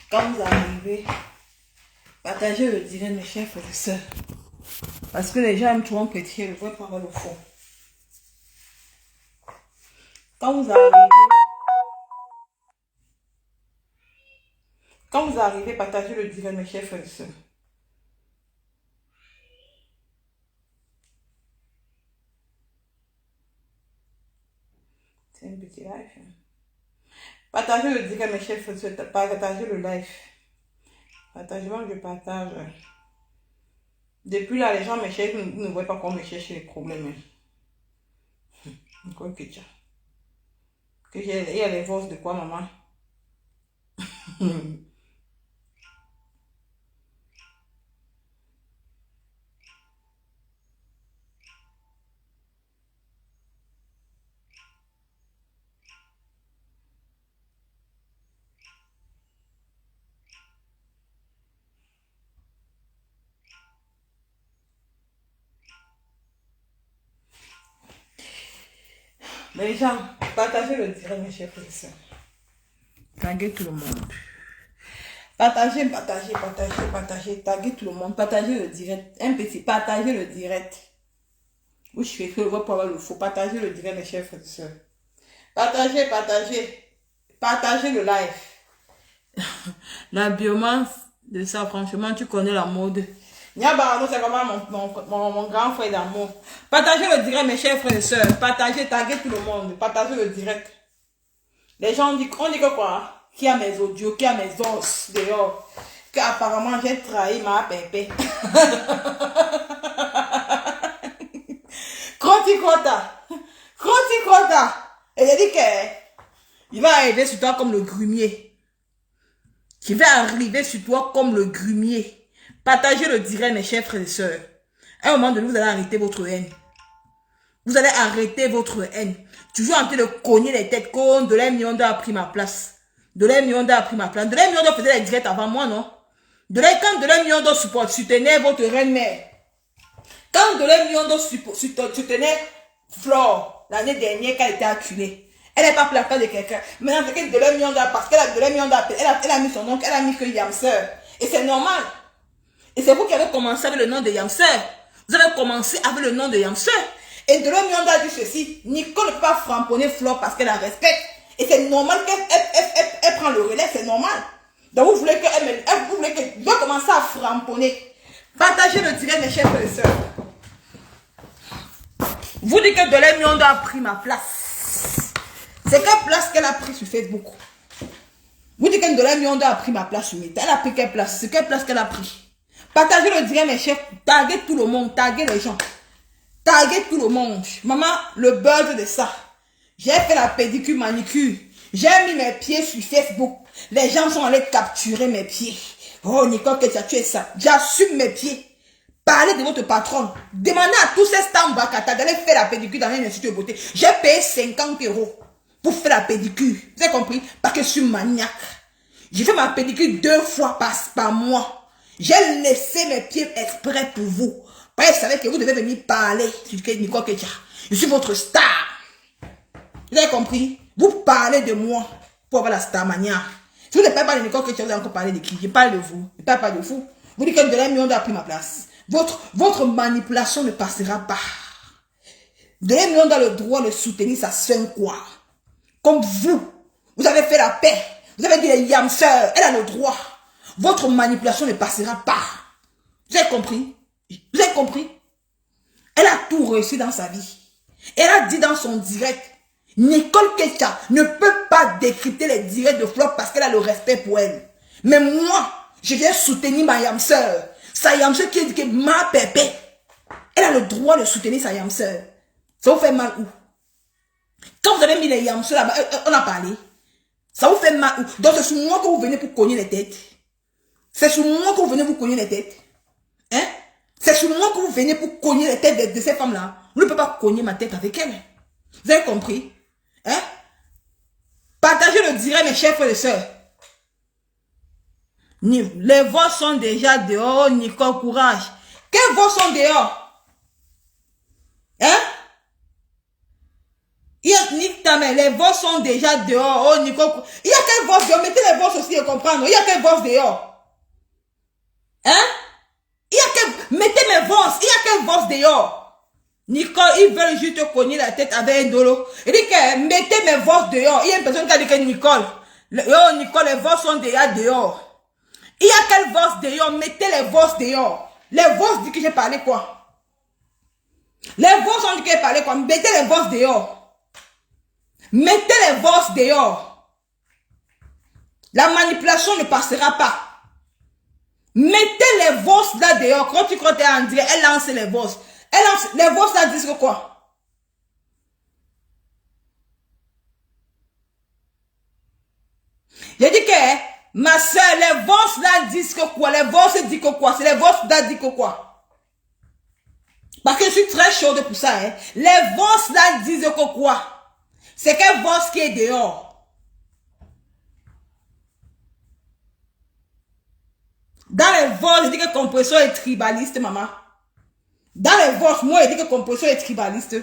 Quand vous arrivez, partagez le direct, mes chers frères et sœurs. Parce que les gens aiment trop pétiller le vrai par le fond. Quand vous arrivez, partagez le direct, mes chers frères et sœurs. C'est un petit live. Partagez le direct, mes chers frères et sœurs. Partagez le live. Partagez-moi, je partage. Depuis là, les gens me cherchent, vous ne voyez pas comment me chercher les problèmes. Quoi que tu as. Que il y a les vosses de quoi, maman? Les gens, partagez le direct, mes chers frères et sœurs. Taguez tout le monde. Partagez, taguez tout le monde. Partagez le direct. Un petit, partagez le direct. Oui, je fais que le voix pour avoir le faux. Partagez le direct, mes chers frères et sœurs. Partagez le live. La biomasse de ça, franchement, tu connais la mode. Niabaro, c'est vraiment mon grand frère d'amour. Partagez le direct, mes chers frères et sœurs. Partagez, taguez tout le monde. Partagez le direct. Les gens disent, on dit que quoi? Qui a mes audios, qui a mes os dehors. Qu'apparemment j'ai trahi ma pépé. Crota. Et il dit qu'il va arriver sur toi comme le grumier. Qui va arriver sur toi comme le grumier. Partagez le direct, mes chers frères et sœurs. À un moment donné, vous allez arrêter votre haine. Vous allez arrêter votre haine. Toujours en train de cogner les têtes comme Dolay Mionda a pris ma place. Dolay Mionda faisait les directs avant moi, non? Quand Dolay Mionda soutenait votre reine-mère. Quand Dolay Mionda soutenait Flore l'année dernière quand elle était acculée. Elle n'est pas pris la place de quelqu'un. Maintenant, c'est que Dolay Mionda, parce qu'elle a Dolay Mionda, elle a mis son nom, elle a mis que Yamseur. Et c'est normal. Et c'est vous qui avez commencé avec le nom de Yamseur. Vous avez commencé avec le nom de Yamseur. Et Dolay Mionda a dit ceci, Nicole ne peut pas framponner Flore parce qu'elle la respecte. Et c'est normal qu'elle prend le relais, c'est normal. Donc vous voulez qu'elle doit commencer à framponner. Partagez le direct, mes chers frères et sœurs. Vous dites que Dolay Mionda a pris ma place. C'est quelle place qu'elle a pris sur Facebook? Vous dites que Dolay Mionda a pris ma place sur Meta. Elle a pris quelle place? C'est quelle place qu'elle a pris? Partagez le direct, mes chers. Taguez tout le monde, taguez les gens. Taguez tout le monde. Maman, le buzz de ça. J'ai fait la pédicure manicure. J'ai mis mes pieds sur Facebook. Les gens sont allés capturer mes pieds. Oh, Nicole, que tu as tué ça. J'assume mes pieds. Parlez de votre patron. Demandez à tous ces stands Bakata d'aller faire la pédicure dans un institut de beauté. J'ai payé 50 € pour faire la pédicure. Vous avez compris? Parce que je suis maniaque. J'ai fait ma pédicure 2 fois par mois. J'ai laissé mes pieds exprès pour vous. Parce que je savais que vous devez venir parler sur Nicole Ketia. Je suis votre star. Vous avez compris? Vous parlez de moi pour avoir la star mania. Si vous ne parlez pas de Nicole Ketia, vous allez encore parler de qui? Je parle de vous. Je ne parle pas de vous. Vous dites que Dolay Mionda a pris ma place. Votre manipulation ne passera pas. Dolay Mionda a le droit de soutenir sa soeur quoi? Comme vous avez fait la paix. Vous avez dit les Yamseur. Elle a le droit. Votre manipulation ne passera pas. Vous avez compris? Vous avez compris? Elle a tout réussi dans sa vie. Elle a dit dans son direct, Nicole Ketia ne peut pas décrypter les directs de Flore parce qu'elle a le respect pour elle. Mais moi, je viens soutenir ma Yamseur. Sa Yamseur qui dit que ma pépé, elle a le droit de soutenir sa Yamseur. Ça vous fait mal où? Quand vous avez mis les Yamseur là-bas, on a parlé. Ça vous fait mal où? Donc c'est sur moi que vous venez pour cogner les têtes. C'est sur moi que vous venez pour cogner les têtes. Hein? C'est sur moi que vous venez pour cogner les têtes de ces femmes-là. Vous ne pouvez pas cogner ma tête avec elles. Vous avez compris? Hein? Partagez le direct, mes chers frères et sœurs. Les voix sont déjà dehors, Nicole, courage. Quelles voix sont dehors? Hein? nique ta mère. Les vosses sont déjà dehors. Oh, Nico. Il y a quel vosse dehors? Mettez les vosses aussi, de comprendre. Il y a quel vosse dehors? Hein? Il y a quel... Mettez mes vosses. Il y a quel vosse dehors? Nicole, ils veulent juste te cogner la tête avec un dolo. Il dit que mettez mes vosses dehors. Il y a une personne qui a dit que Nicole. Oh, Nicole, les vosses sont déjà dehors. Il y a quel vosse dehors? Mettez les vosses dehors. Les vosses disent que j'ai parlé quoi? Les vosses ont dit que j'ai parlé quoi? Mettez les vosses dehors. Mettez les vosses dehors. La manipulation ne passera pas. Mettez les vosses là dehors. Quand tu crois que tu es en direct, elle lance les vosses. Elle lance, les vosses là disent que quoi? J'ai dit que, ma soeur, les vosses là disent que quoi? Les vosses disent que quoi? C'est les vosses là disent que quoi? Parce que je suis très chaude pour ça. Hein. Les vosses là disent que quoi? C'est quel vosse qui est dehors? Dans les vosses, je dis que compresseur est tribaliste, maman. Dans les vosses, moi, je dis que compresseur est tribaliste.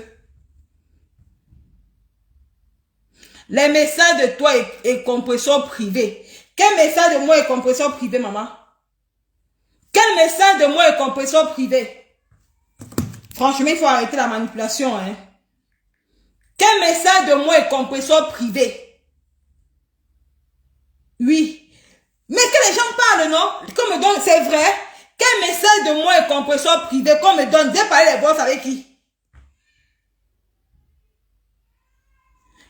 Les messages de toi et compresseur privé. Quel message de moi est compresseur privé, maman? Quel message de moi est compresseur privé? Franchement, il faut arrêter la manipulation. Hein. Quel message de moi est compresseur privé? Oui. Mais que les gens parlent, non? Qu'on me donne, c'est vrai. Quel message de moi est compresseur privé qu'on me donne? J'ai parlé les boss avec qui?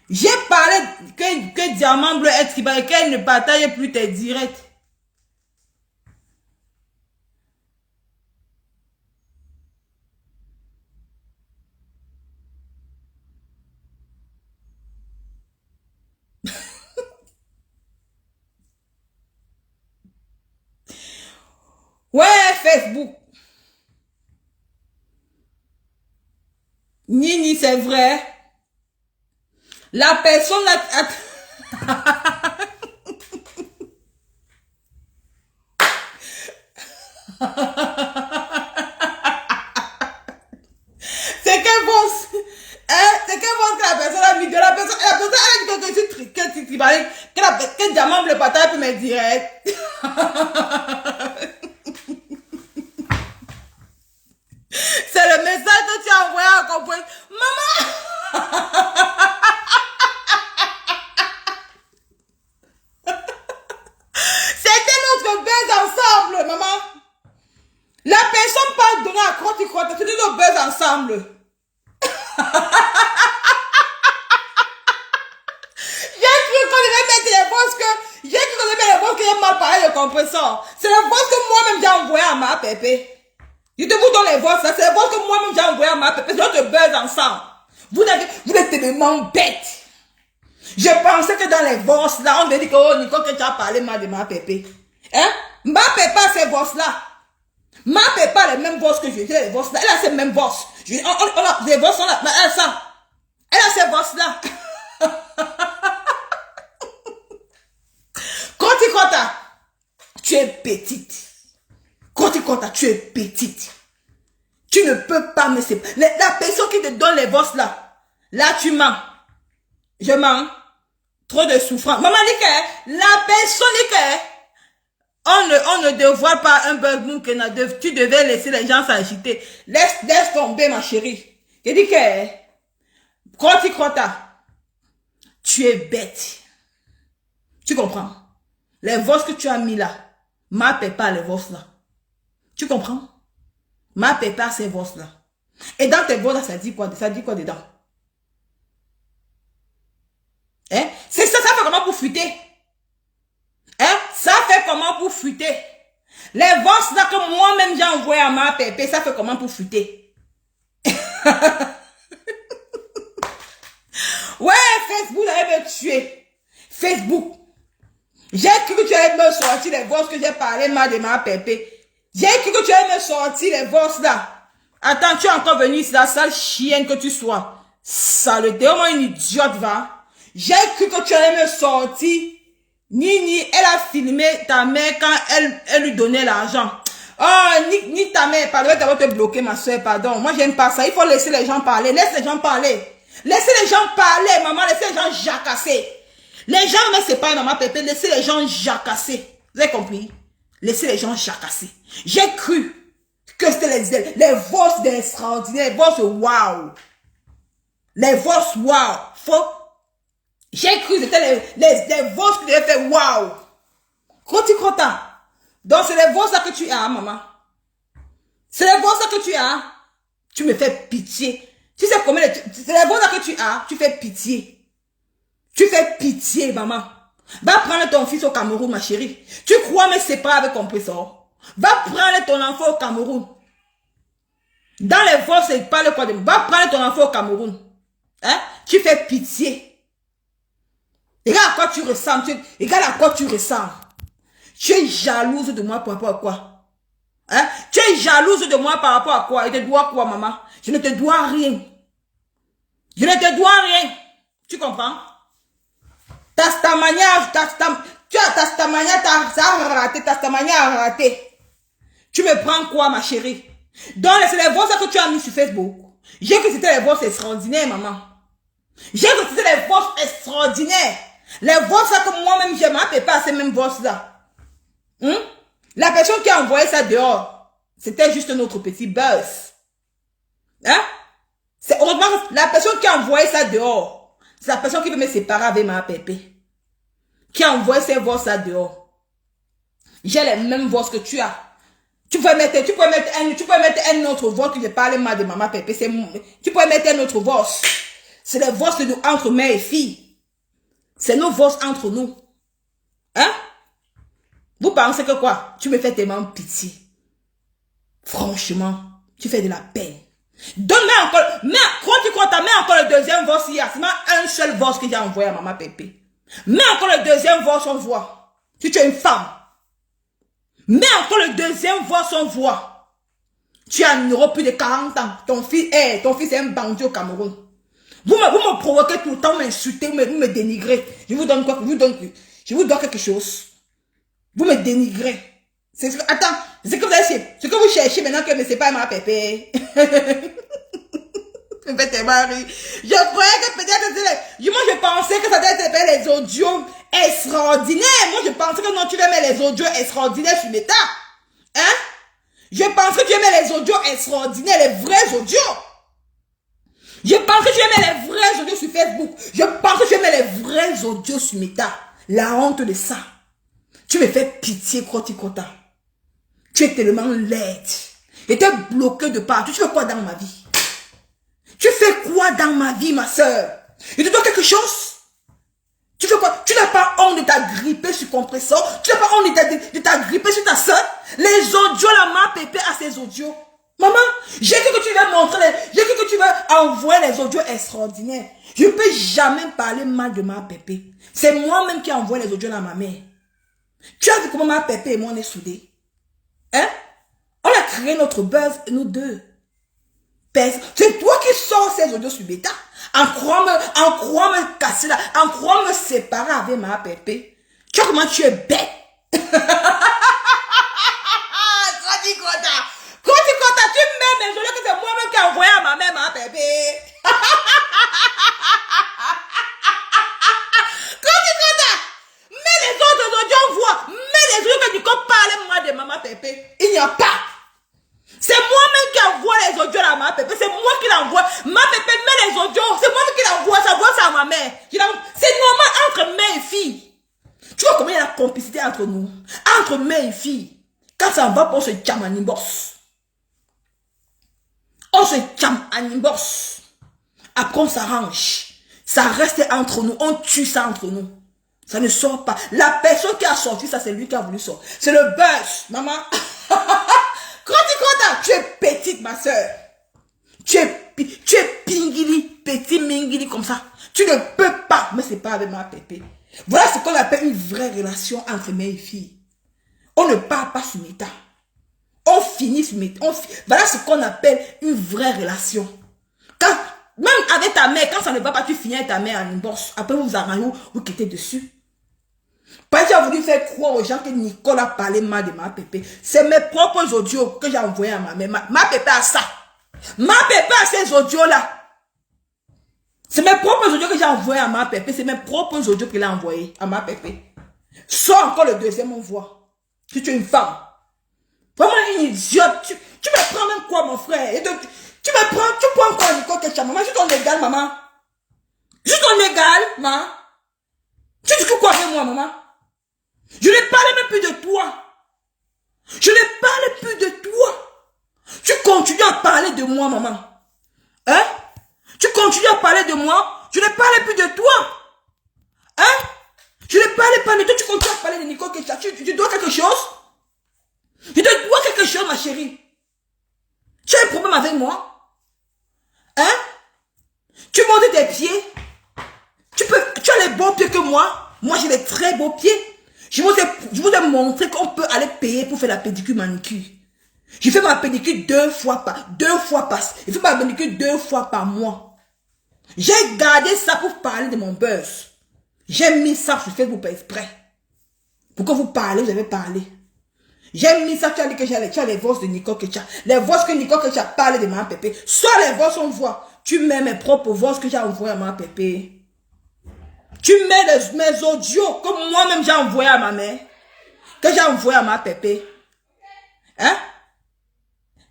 J'ai parlé que Diamant Bleu est tribal et qu'elle ne partage plus tes directs. Ouais, Facebook. Nini, c'est vrai. La personne là... C'est quel boss? Hein? C'est quel boss que la personne a mis de la personne a dit que tu tribales, que Diamant Bleu partage pour mes directs. C'est le message que tu as envoyé à comprendre. Maman! C'était notre buzz ensemble, maman. La personne parle donner à croire, tu crois, c'était notre buzz ensemble. J'ai cru qu'on devait mettre les bosses que... J'ai cru qu'on devait mettre les bosses que j'ai mal parlé de compresseur. C'est les bosses que moi-même j'ai envoyé à ma pépé. Je te vous donne les bosses, c'est les bosses que moi-même j'ai envoyé à ma pépé. C'est notre buzz ensemble. Vous êtes tellement bêtes. Je pensais que dans les bosses là, on me dit que oh Nico que tu as parlé mal de ma pépé. Hein? Ma pépé a ces bosses là. Ma pépé a les mêmes bosses que je dis, les bosses là. Elle a ces mêmes bosses. Les bosses sont là. Elle a ces bosses là. Quand tu es petite. Quand tu es petite. Tu ne peux pas me séparer. La personne qui te donne les bosses là. Là, tu mens. Je mens. Trop de souffrance. Maman dit que la personne dit que on ne dévoile pas un bug que tu devais laisser les gens s'agiter. Laisse tomber, ma chérie. Je dis que quand tu es bête. Tu comprends? Les vosses que tu as mis là, ma pas les vosses là. Tu comprends? Ma pas ces vosses là. Et dans tes vosses là, ça dit quoi? Ça dit quoi dedans? Hein? C'est ça, ça fait comment pour fuiter? Hein? Ça fait comment pour fuiter? Les vosses là que moi-même j'ai envoyé à ma pépé, ça fait comment pour fuiter? Ouais, Facebook allait me tuer. Facebook. J'ai cru que tu allais me sortir les vosses que j'ai parlé mal de ma pépé. J'ai cru que tu allais me sortir les vosses là. Attends, tu es encore venu ici, la sale chienne que tu sois. Saleté, au moins une idiote, va. J'ai cru que tu allais me sortir. Nini, elle a filmé ta mère quand elle lui donnait l'argent. Oh, ni ta mère, pardon, elle va te bloquer, ma soeur, pardon. Moi, j'aime pas ça. Il faut laisser les gens parler. Laisse les gens parler. Laissez les gens parler, maman. Laissez les gens jacasser. Les gens ne me séparent, maman Pépé. Laissez les gens jacasser. Vous avez compris? Laissez les gens jacasser. J'ai cru que c'était les vosses d'extraordinaire. Les vosses waouh. Les vosses waouh. Faux. J'ai cru que c'était les vosses qui devaient faire waouh. Crotti-crottant. Donc c'est les vosses que tu as, maman. C'est les vosses que tu as. Tu me fais pitié. Tu sais combien c'est les vosses que tu as. Tu fais pitié. Tu fais pitié, maman. Va prendre ton fils au Cameroun, ma chérie. Tu crois me séparer avec compresseur? Va prendre ton enfant au Cameroun. Dans les vosses, il parle quoi de... Va prendre ton enfant au Cameroun. Hein? Tu fais pitié. Regarde à quoi tu ressembles. Regarde à quoi tu ressembles. Tu es jalouse de moi par rapport à quoi? Hein? Tu es jalouse de moi par rapport à quoi? Et te dois quoi, maman? Je ne te dois rien. Je ne te dois rien. Tu comprends? Tastamania, tu as Tastamania, t'as raté, Tastamania a raté. Tu me prends quoi, ma chérie? Donc, c'est les vosses que tu as mis sur Facebook. J'ai cru que c'était les vosses extraordinaires, maman. J'ai cru que c'était les vosses extraordinaires. Les vosses que moi-même, je m'appelle pas à ces mêmes vosses-là. La personne qui a envoyé ça dehors, c'était juste notre petit buzz. Hein? C'est heureusement la personne qui a envoyé ça dehors, c'est la personne qui veut me séparer avec ma pépé. Qui a envoyé ces vosses là dehors. J'ai les mêmes vosses que tu as. Tu peux mettre un autre vosse que je parle mal de maman pépé. Tu peux mettre un autre vosse. C'est les vosses entre mère et fille. C'est nos vosses entre nous. Hein? Vous pensez que quoi? Tu me fais tellement pitié. Franchement, tu fais de la peine. Donne-moi encore, quand tu comptes, mets encore le deuxième vosse hier. C'est un seul vosse que j'ai envoyé à maman pépé. Mets encore le deuxième voix, on voit. Si tu es une femme. Mets encore le deuxième voix, on voit. Tu as plus de 40 ans. Ton fils est un bandit au Cameroun. Vous me provoquez tout le temps, m'insultez, vous me dénigrez. Je vous donne quoi? Je vous donne quelque chose. Vous me dénigrez. Attends, c'est que vous avez, ce que vous cherchez maintenant que c'est pas ma pépé. Je croyais que peut-être, moi je pensais que ça devait être les audios extraordinaires. Moi je pensais que non, tu vais mettre les audios extraordinaires sur l'état. Hein? Je pensais que tu aimais les audios extraordinaires, les vrais audios. Je pensais que tu aimais les vrais audios sur Facebook. Je pensais que tu aimais les vrais audios sur Meta. La honte de ça. Tu me fais pitié, Crotti-Crota. Tu es tellement laide. Et tu es bloqué de partout. Tu fais quoi dans ma vie? Tu fais quoi dans ma vie, ma soeur? Il te doit quelque chose? Tu fais quoi? Tu n'as pas honte de t'agripper sur compresseur? Tu n'as pas honte de t'agripper sur ta soeur? Les audios, la main pépé à ces audios. Maman, j'ai cru que tu vas montrer, j'ai cru que tu vas envoyer les audios extraordinaires. Je ne peux jamais parler mal de ma pépé. C'est moi-même qui envoie les audios à ma mère. Tu as vu comment ma pépé et moi on est soudés? Hein? On a créé notre buzz, nous deux. C'est toi qui sors ces audios sur Beta. En croyant me casser là, en croyant me séparer avec ma pépé. Tu vois comment tu es bête. Quand tu mets mes audios que c'est moi-même qui ai envoyé à ma mère, ma pépé. Mets les autres audios, voix. Mets les audios que tu parles moi de maman pépé. Il n'y a pas. C'est moi-même qui envoie les audios à ma pépé. C'est moi qui l'envoie. Ma pépé met les audios. C'est moi-même qui l'envoie. Ça voit ça à ma mère. C'est normal entre mère et fille. Tu vois comment il y a la complicité entre nous. Entre mère et fille. Quand ça va pour se jam en inbox. On se jam en inbox. Après on s'arrange. Ça reste entre nous. On tue ça entre nous. Ça ne sort pas. La personne qui a sorti ça, c'est lui qui a voulu sortir. C'est le buzz, maman. Tu es petite, ma soeur. Tu es pingili, petit mingili comme ça. Tu ne peux pas me séparer avec ma pépé. Voilà ce qu'on appelle une vraie relation entre mère et fille. On ne parle pas sur Meta. On finit sur Meta. Voilà ce qu'on appelle une vraie relation. Même avec ta mère, quand ça ne va pas, tu finis avec ta mère en inbox. Après, vous arrangez, vous quittez dessus. Parce que tu as voulu faire croire aux gens que Nicole a parlé mal de ma pépé. C'est mes propres audios que j'ai envoyés à ma mère. Ma pépé a ça. Ma pépé a ces audios-là. C'est mes propres audios que j'ai envoyés à ma pépé. C'est mes propres audios qu'il a envoyés à ma pépé. Sors encore le deuxième, on voit. Si tu es une femme. Vraiment une idiote. Tu me prends même quoi, mon frère? Et donc, tu prends encore Nicole Ketcha, maman. Je suis ton égal, maman. Je suis ton égal, maman. Tu dis quoi avec moi, maman? Je ne parle même plus de toi. Je ne parle plus de toi. Tu continues à parler de moi, maman. Hein? Tu continues à parler de moi. Je ne parle plus de toi. Hein? Je ne parle pas de toi. Tu continues à parler de Nicole Ketcha. Tu dois quelque chose? Je te dois quelque chose, ma chérie. Tu as un problème avec moi? Hein? Tu montes tes pieds. Tu as les beaux pieds que moi. Moi, j'ai des très beaux pieds. Je vous ai montré qu'on peut aller payer pour faire la pédicure manicure. Je fais ma pédicure deux fois par. Je fais ma pédicure 2 fois par mois. J'ai gardé ça pour parler de mon buzz. J'ai mis ça sur Facebook exprès. Pour que vous parlez, vous avez parlé. J'ai mis ça, tu as dit que tu as les voix de Nicole Ketcha. Les voix que Nicole Ketcha parle de ma pépé. Soit les voix on voit. Tu mets mes propres voix que j'ai envoyées à ma pépé. Tu mets mes audios que moi-même j'ai envoyé à ma mère. Que j'ai envoyé à ma pépé. Hein?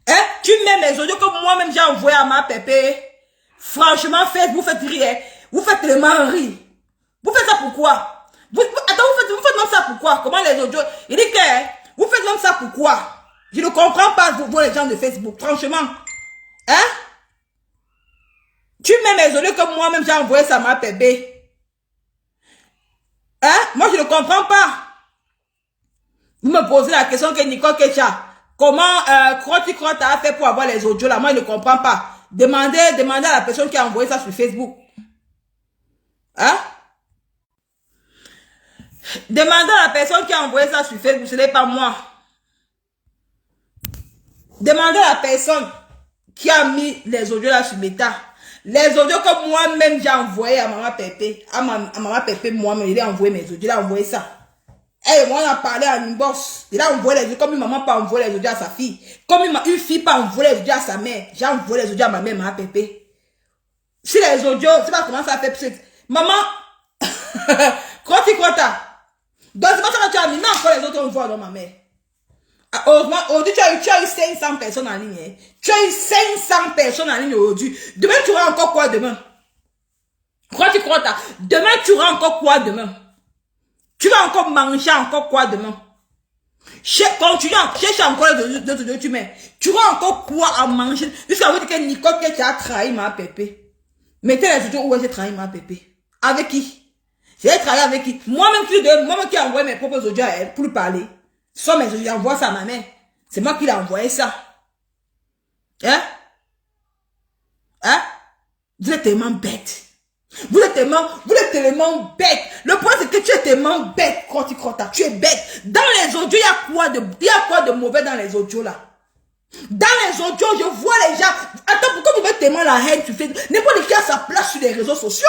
Hein? Tu mets mes audios que moi-même j'ai envoyé à ma pépé. Franchement, vous faites rire. Vous faites tellement rire. Vous faites ça pourquoi? Vous faites même ça pourquoi? Comment les audios? Il dit que vous faites même ça pourquoi? Je ne comprends pas, vous les gens de Facebook. Franchement. Hein? Tu mets mes audios que moi-même j'ai envoyé ça à ma pépé. Hein? Moi, je ne comprends pas. Vous me posez la question que Nicole Ketcha, comment Crotty a fait pour avoir les audios là? Moi, je ne comprends pas. Demandez à la personne qui a envoyé ça sur Facebook. Hein? Demandez à la personne qui a envoyé ça sur Facebook, ce n'est pas moi. Demandez à la personne qui a mis les audios là sur Meta. Les audios que moi-même j'ai envoyé à Maman Pépé. À Maman Pépé, moi-même, il a envoyé mes audios. Il a envoyé ça. Et moi, on a parlé à une boss. Il a envoyé les audios. Comme une maman peut envoyer les audios à sa fille. Comme une fille peut envoyer les audios à sa mère. J'ai envoyé les audios à ma mère, Maman Pépé. Si les audios, tu vas commencer à faire plus. Maman, Crota. Donc, c'est pas ça que tu as mis. Non, encore les autres, on voit dans ma mère. Heureusement, aujourd'hui, tu as eu 500 personnes en ligne. Hein. Tu as eu 500 personnes en ligne aujourd'hui. Demain, tu auras encore quoi demain? Demain, tu auras encore quoi demain? Tu vas encore manger encore quoi demain? Continue à chercher encore les autres tu mets. Tu auras encore quoi à manger? Jusqu'à vous dire que Nicole qui a trahi ma pépé. Mettez les autres où j'ai trahi ma pépé. Avec qui? J'ai travaillé avec qui? Moi-même qui ai envoyé mes propres audios à elle pour lui parler. Soit mes audios, j'envoie ça à ma mère. C'est moi qui l'ai envoyé ça. Hein? Hein? Vous êtes tellement bête. Vous êtes tellement bête. Le point c'est que tu es tellement bête, Crota. Tu es bête. Dans les audios, il y a quoi de mauvais dans les audios là? Dans les audios, je vois les gens. Attends, pourquoi vous mettez tellement la haine? Tu fais n'importe qui a sa place sur les réseaux sociaux.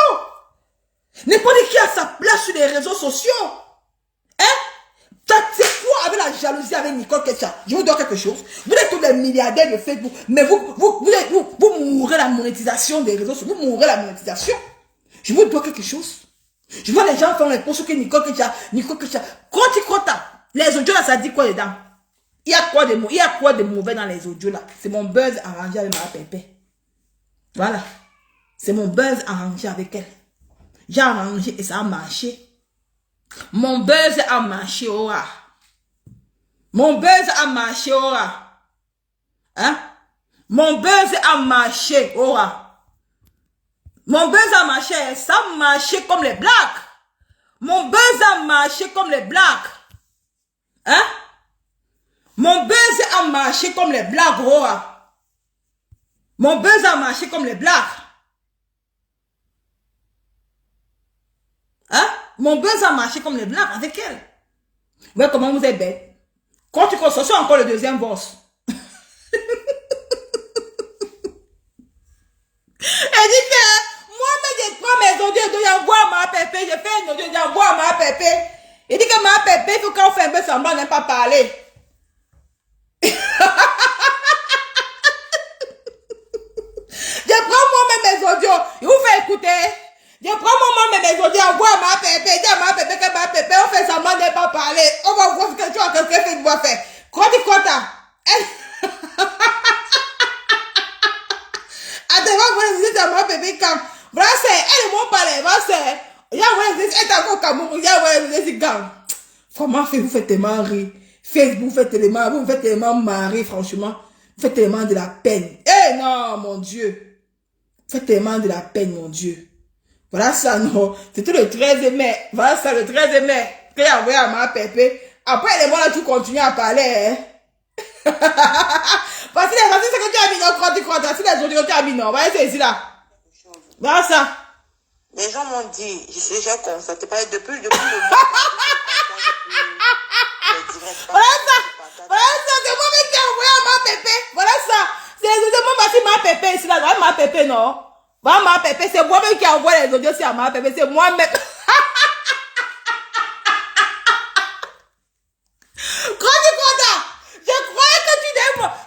N'importe qui a sa place sur les réseaux sociaux. Hein? C'est quoi avec la jalousie avec Nicole Ketcha? Je vous dois quelque chose. Vous êtes tous les milliardaires de Facebook, mais vous mourrez la monétisation des réseaux sociaux. Vous mourrez la monétisation. Je vous dois quelque chose. Je vois les gens faire les posts que Nicole Ketcha. Crota. Les audios là, ça dit quoi dedans? Il y a quoi de mauvais dans les audios là? C'est mon buzz arrangé avec ma pépé. Voilà. C'est mon buzz arrangé avec elle. J'ai arrangé et ça a marché. Mon buzz a marché, ora. Mon buzz a marché, ora. Hein? Mon buzz a marché, ora. Mon buzz a marché, ça a marché comme les blacks. Mon buzz a marché comme les blacks. Hein? Mon buzz a marché comme les blacks, ora. Mon buzz a marché comme les blacks. Hein? Mon buzz a marché comme les blancs avec elle. Ouais, comment vous êtes bête? Quand tu consommes encore le deuxième boss. Elle dit que moi-même, je prends mes audios, j'envoie à ma pépé, je fais un audio, j'envoie à ma pépé. Il dit que ma pépé, il faut qu'on fasse un peu semblant de ne pas parler. Je prends moi-même mes audios, je vous fais écoutez. Je prends mon maman, mais je dis, envoie à ma pépé, dis à ma pépé que ma pépé, on fait semblant de ne pas parler. On va voir ce que tu as fait, dois faire. Quoi tu crois ça? Attends, on va dire à ma pépé quand. Voilà, c'est, elle est mon palais, voilà, c'est. Il y a ouais, elle est encore Cameroun, il y a ouais, les gars. Comment vous faites tellement rire? Facebook, vous faites tellement marrer, franchement. Vous faites tellement de la peine. Eh non, mon Dieu. Vous faites tellement de la peine, mon Dieu. Voilà ça, non. C'était le 13 mai. Voilà ça, le 13 mai. Que j'ai envoyé à ma pépé. Après, les mois là, tu continues à parler, hein. Parce que c'est que tu as mis, non, quand tu crois, c'est les autres que tu as mis, non. Voilà, c'est ici, là. Voilà ça. Les gens m'ont dit, j'ai constaté, depuis le voilà ça, c'est moi-même qui ai envoyé à ma pépé. Voilà ça, c'est moi ma pépé ici là, voilà ma pépé non. Voilà ma pépé, c'est moi-même qui ai envoyé les audios à ma pépé, c'est moi-même.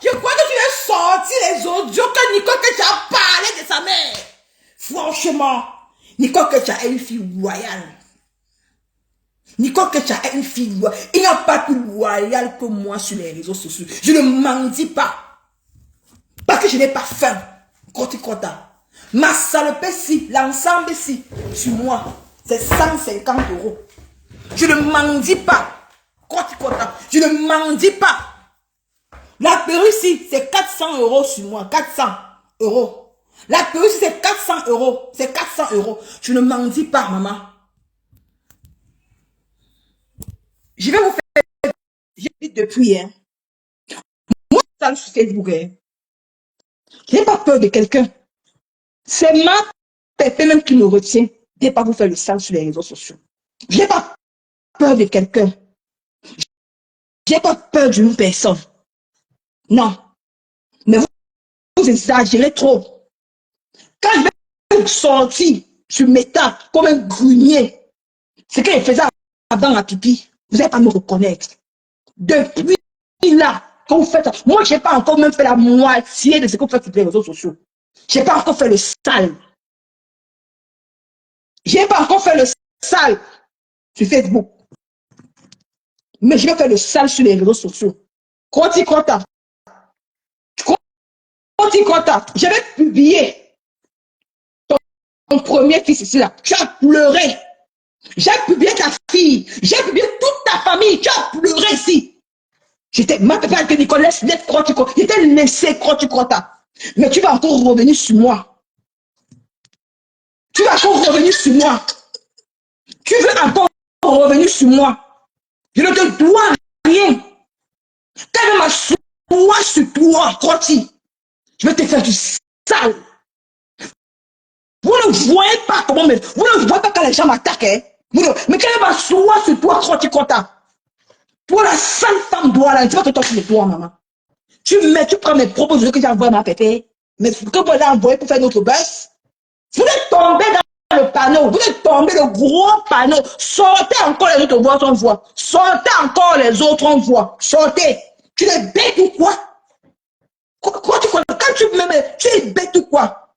Je crois que tu as sorti les audios que Nicole que tu as parlé de sa mère. Franchement, Nicole que tu as une fille royale. Nicole Ketcha est une fille loyale. Il n'y a pas plus loyal que moi sur les réseaux sociaux. Je ne mendie pas. Parce que je n'ai pas faim. Crota. Ma salopée, l'ensemble ici, sur moi, c'est 150 €. Je ne mendie pas. Crota. Je ne mendie pas. La perruque ici, c'est 400 € sur moi. 400 €. La perruque ici, c'est 400 €. C'est 400 €. Je ne mendie pas, maman. Je vais vous faire, j'ai dit depuis, hein. Moi, ça sur Facebook, hein. Je n'ai pas peur de quelqu'un. C'est ma pépé même qui me retient. Je n'ai pas vous faire le sale sur les réseaux sociaux. Je n'ai pas peur de quelqu'un. Je n'ai pas peur d'une personne. Non. Mais vous exagérez trop. Quand je vais sortir sur Meta comme un grunier, ce que je faisais avant la pipi, vous n'allez pas me reconnaître. Depuis là, quand vous faites ça, moi, je n'ai pas encore même fait la moitié de ce que vous faites sur les réseaux sociaux. Je n'ai pas encore fait le sale. Je n'ai pas encore fait le sale sur Facebook. Mais je vais faire le sale sur les réseaux sociaux. Quand j'avais publié ton premier fils ici là. Tu as pleuré. J'ai publié ta fille. J'ai publié toute ta famille. Tu as pleuré ici. J'étais, ma papa avec Nicole, laisse Croticota. J'étais laissé Croticota. Mais tu vas encore revenir sur moi. Tu vas encore revenir sur moi. Tu veux encore revenir sur moi. Je ne te dois rien. Quand je m'assois sur toi, Croti, je vais te faire du sale. Vous ne voyez pas comment, vous ne voyez pas quand les gens m'attaquent. Hein? Mais quand je m'assois sur toi, Croticota, toi la sale femme doit là, tu vas te toquer de toi, maman. Tu prends mes propres yeux que j'ai envoyé à ma pépé, mais que vous l'avez envoyé pour faire notre buzz. Vous êtes tombé dans le panneau, vous êtes tombé le gros panneau. Sortez encore les autres voix, on voit. Sortez encore les autres, on voit. Sortez. Tu es bête ou quoi? Quoi tu crois? Quand tu me mets, tu es bête ou quoi?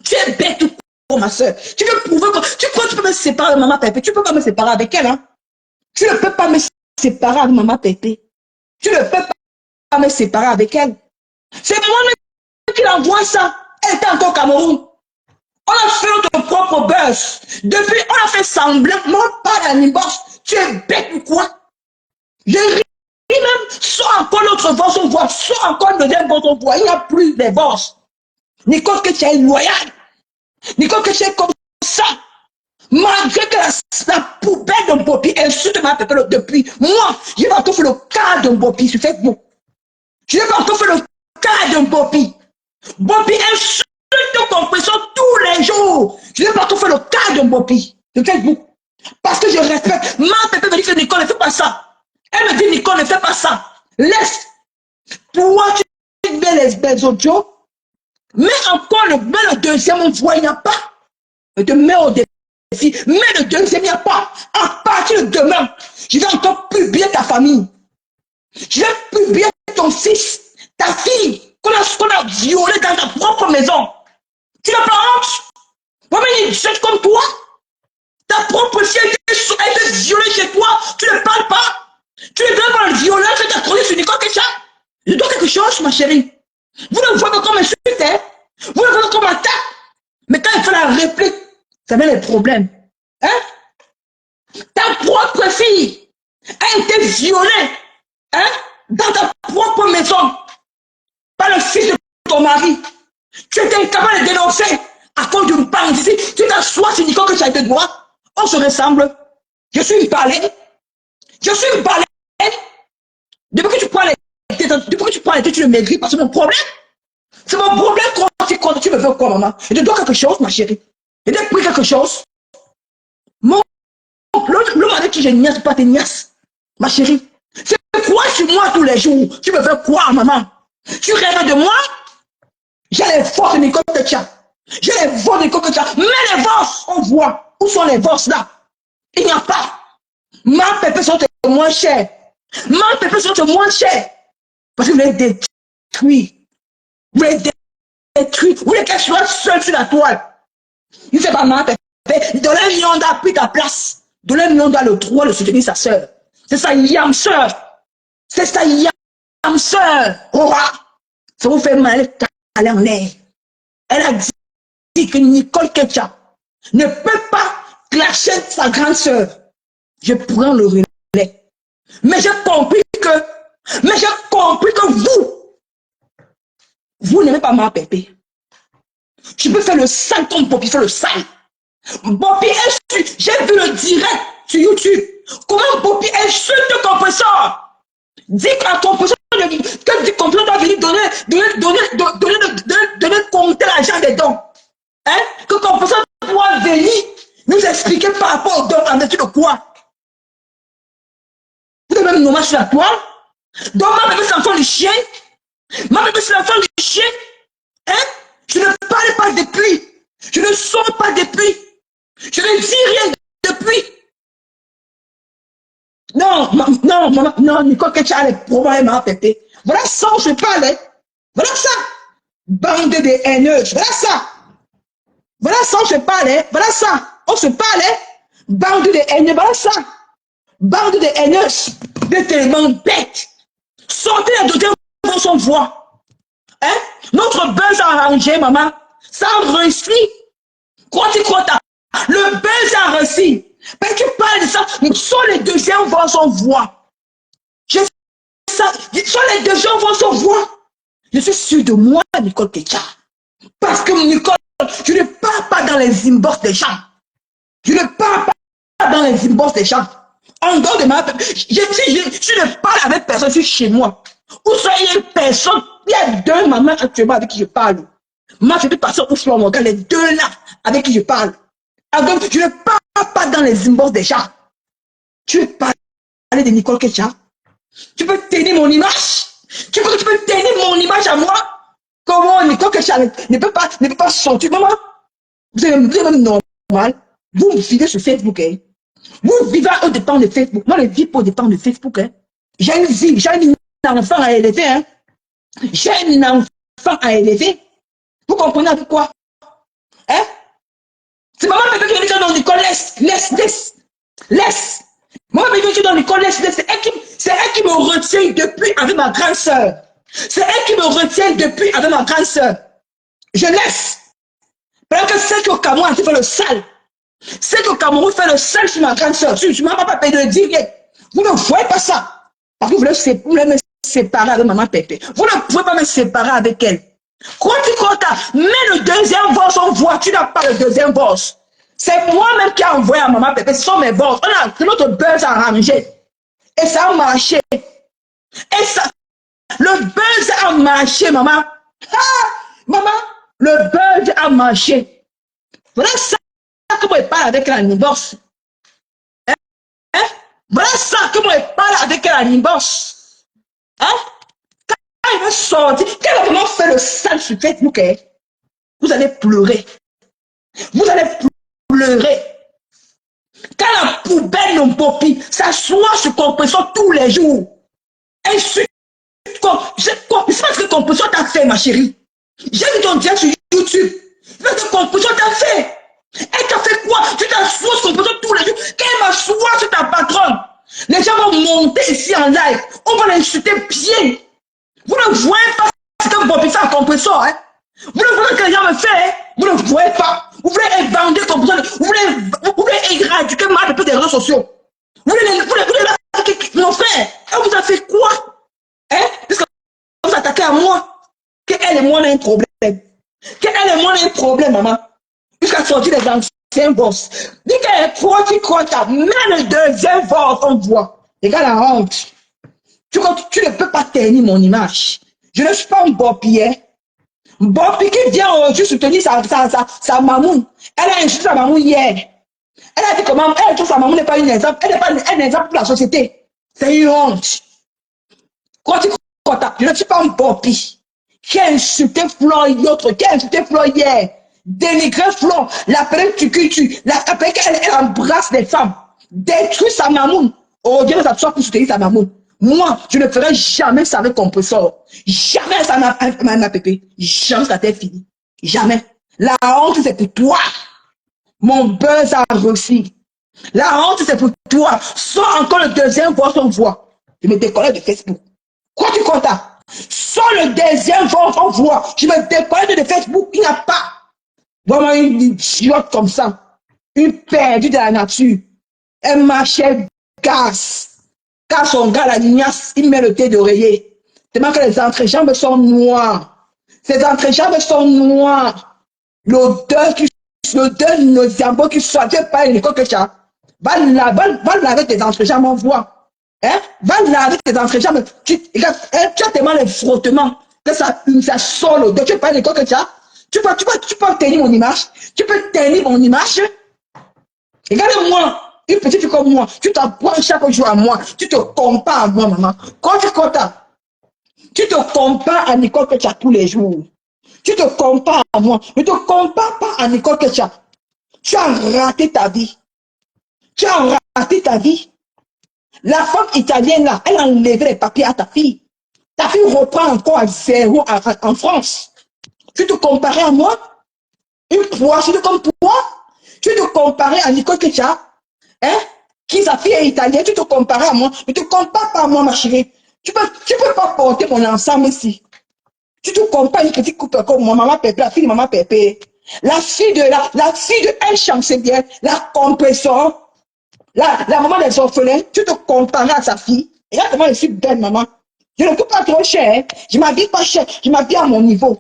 Tu es bête ou quoi, ma soeur? Tu veux prouver que tu crois que tu peux me séparer de maman Pépé? Tu ne peux pas me séparer avec elle, hein? Tu ne peux pas me séparer avec maman Pépé. Tu ne peux pas me séparer avec elle. C'est moi-même qui l'envoie ça. Elle était encore au Cameroun. On a fait notre propre buzz. Depuis, on a fait semblant. Non, pas d'animos. Tu es bête ou quoi? Je ris même. Soit encore notre voix, on voit. Soit encore une deuxième voix, on voit. Il n'y a plus de voix. Nicole, que tu es loyal. Nicole, que tu es comme ça. Malgré que la poubelle d'un Bopi insulte ma pépé depuis. Moi, je n'ai pas encore fait le cas d'un Bopi sur Facebook. Je n'ai pas encore fait le cas d'un Bopi. Bopi insulte compression tous les jours. Je n'ai pas encore fait le cas d'un Bopi de Facebook. Parce que je respecte. Ma pépé me dit que Nicole ne fait pas ça. Elle me dit Nicole ne fait pas ça. Laisse. Toi, tu mets les audios. Mais encore le deuxième, on voit, il n'y a pas. De mets au défi. Mais le deuxième, il n'y a pas. À partir de demain, je vais encore publier ta famille. Je vais publier ton fils, ta fille, qu'on a violé dans ta propre maison. Tu n'as pas honte? Moi-même, une chose comme toi, ta propre fille a été violée chez toi, tu ne parles pas. Tu es devant par le violeur que tu as connu sur Nicole Kecha. Je dois quelque chose, ma chérie. Vous ne voyez pas comme insulte, hein? Vous ne voyez pas comme attaque. Mais quand il fait la réplique, ça met les problèmes. Hein? Ta propre fille a été violée, hein? Dans ta propre maison, par le fils de ton mari. Tu étais incapable de dénoncer à cause d'une parole ici. Tu t'assois sur Nicole que tu as été droit. On se ressemble. Je suis une baleine. Je suis une baleine. Depuis que tu prends les têtes, tu le maigris parce que mon problème. C'est mon problème quand tu me veux quoi, maman? Je te dois quelque chose, ma chérie. Je t'ai pris quelque chose. L'homme avec qui je niaise pas tes niaises, ma chérie. C'est quoi sur moi tous les jours? Tu me veux quoi, maman? Tu rêves de moi? J'ai les forces de Nicole Kecha. J'ai les forces de Nicole Kecha. Mais les forces, on voit. Où sont les forces là? Il n'y a pas. Ma pépé sont moins chères. Ma pépé sont moins chères. Parce que vous les détruisez. Vous les détruisez. Vous voulez qu'elle soit seule sur la toile. Il ne fait pas ma pépé. Donnez-lui un a pris ta place. Donnez-lui un le droit de soutenir sa soeur. C'est sa yam soeur. C'est sa yam soeur. Ça vous fait mal aller en l'air. Elle a dit que Nicole Kecha ne peut pas clasher sa grande soeur. Je prends le relais. Mais j'ai compris que vous n'aimez pas ma pépé. Tu peux faire le sale comme Bobby fait le sale. Bobby est j'ai vu le direct sur YouTube. Comment Bobby insulte ton professeur? Dis à ton professeur que du complot doit venir donner compter l'argent des dons. Hein? Que ton professeur doit venir nous expliquer par rapport aux dons en étude de quoi? Vous avez même nommé sur la toile. Donc ma bébé c'est l'enfant du chien. Ma bébé c'est l'enfant du chien. Hein? Je ne parle pas depuis. Je ne sors pas depuis. Je ne dis rien depuis. Non, Nicole Kecha a les problèmes à péter. Voilà ça, je parle. Voilà ça. Bande de haineuses. Voilà ça. Voilà ça, je parle. Voilà ça. On se parle. Bande de haineux. Voilà ça. Bande de haineuses. De tellement bêtes. Sortez la deuxième dans son voix. Hein? Notre buzz a arrangé, maman. Ça a réussi. Quoi tu crois? Le buzz a réussi. Mais tu parles de ça. Sont les deuxièmes voix sans voix. Je sais ça. Sont les deuxièmes voix sans voix. Je suis sûr de moi, Nicole Kecha. Parce que Nicole, je ne parle pas dans les inbox des gens. Je ne parle pas dans les inbox des gens. En dehors de ma... Je ne parle avec personne, je suis chez moi. Où soyez personne, il y a deux mamans actuellement avec qui je parle. Ma petite personne où soit mon gars, les deux là avec qui je parle. Alors, je ne parle pas dans les inbox des gens. Tu veux parler de Nicole Kecha? Tu peux tenir mon image? Tu peux tenir mon image à moi? Comment Nicole Kecha ne peut pas sortir? Maman, vous êtes même normal. Vous vivez sur Facebook, hein? Vous vivez au dépend de Facebook. Moi, je ne vis pas au dépend de Facebook, hein? J'ai une vie, j'ai un enfant à élever, hein? J'ai un enfant à élever. Vous comprenez avec quoi? Hein? C'est maman qui me dit non, Nicole, laisse. Maman me dit non, Nicole, laisse. C'est elle qui me retient depuis avec ma grande soeur. C'est elle qui me retient depuis avec ma grande soeur. Je laisse. Parce que c'est au Cameroun qui fait le sale. C'est au Cameroun fait le sale sur ma grande soeur. Tu m'as pas payé de dire. Vous ne voyez pas ça. Parce que vous voulez me séparer avec maman Pépé. Vous ne pouvez pas me séparer avec elle. Quand tu comptes, mets le deuxième boss, on voit, tu n'as pas le deuxième boss. C'est moi-même qui ai envoyé à maman Pépé, ce sont mes boss. C'est notre buzz arrangé. Et ça a marché. Et ça, le buzz a marché, maman. Ah, maman, le buzz a marché. Voilà ça que moi je parle avec la boss. Hein? Voilà ça que moi je parle avec la boss. Hein? Quand il va sortir, quand il va vraiment faire le sale sur Facebook, hein, vous allez pleurer. Vous allez pleurer. Quand la poubelle non popi s'assoit sur compression tous les jours. Insulte. C'est parce que compression t'a fait, ma chérie. J'ai vu ton direct sur YouTube. C'est parce que compression t'a fait. Elle t'a fait quoi? Tu t'assois sur ton poteau tous les jours. Quand elle m'assoit sur ta patronne, les gens vont monter ici en live. On va l'insulter bien. Vous ne voyez pas ce que Bobby fait en compresseur, hein? Vous ne voyez pas ce que les gens me font, hein? Vous ne voyez pas. Vous voulez évander compresseur. Vous voulez éradiquer ma depuis des réseaux sociaux. Vous voulez m'en faire. Elle vous a fait quoi? Hein? Parce que vous attaquez à moi. Qu'elle et moi on a un problème. Qu'elle et moi on a un problème, maman. Jusqu'à sortir les anciens boss. Dis qu'elle est trop, tu crois, même le deuxième vote, on voit. Regarde la honte. Tu ne peux pas ternir mon image. Je ne suis pas un Bobby, hein. Bobby qui vient aujourd'hui soutenir sa mamoun. Elle a insulté sa mamoun hier. Elle a dit comment elle trouve sa mamoun n'est pas un exemple. Elle n'est pas un exemple pour la société. C'est une honte. Quand tu crois, je ne suis pas un Bobby. Qui a insulté Flo l'autre, qui a insulté Flo hier. Dénigrer Flo, l'appeler tu, l'appeler qu'elle embrasse les femmes. Détruire sa mamoun. Oh Dieu, ça soit pour soutenir sa mamoun. Moi, je ne ferai jamais ça avec compresseur. Jamais ça m'a pépé. Jamais ça t'est fini. Jamais. La honte, c'est pour toi. Mon buzz a réussi. La honte, c'est pour toi. Sors encore le deuxième voix son voix. Je me décolle de Facebook. Quoi tu comptes? Sors le deuxième voix son voix. Je me décolle de Facebook. Il n'y a pas vraiment une idiote comme ça. Une perdue de la nature. Elle marchait gaz. Car son gars, la lignasse, il met le thé d'oreiller. Tellement que les entrejambes sont noires. Ses entrejambes sont noires. L'odeur nauséabonde qui soit, tu pas une école que tu as. Va laver tes entrejambes, on voit. Hein? Va laver tes entrejambes. Tu as tellement les frottements que ça sort l'odeur. Tu pas une école que tu as. Tu peux tenir mon image. Tu peux tenir mon image. Regarde-moi. Une petite fille comme moi, tu t'apprends chaque jour à moi, tu te compares à moi, maman. Quand tu comptes, tu te compares à Nicole que tu as tous les jours. Tu te compares à moi. Ne te compare pas à Nicole que tu as. Tu as raté ta vie. Tu as raté ta vie. La femme italienne là, elle a enlevé les papiers à ta fille. Ta fille reprend encore à zéro en France. Tu te comparais à moi? Une poissonne comme toi? Tu te comparais à Nicole que tu as? Hein? Qui sa fille est italienne, tu te compares à moi. Ne te compare pas à moi, ma chérie. Tu peux pas porter mon ensemble ici. Tu te compares à une petite coupe comme moi, maman Pépé, la fille de maman Pépé. La fille de elle chantait bien, la compresseur, la maman des orphelins, tu te compares à sa fille. Et là, comment je suis belle, maman. Je ne coûte pas trop cher, hein? Je m'habille pas cher, je m'habille à mon niveau.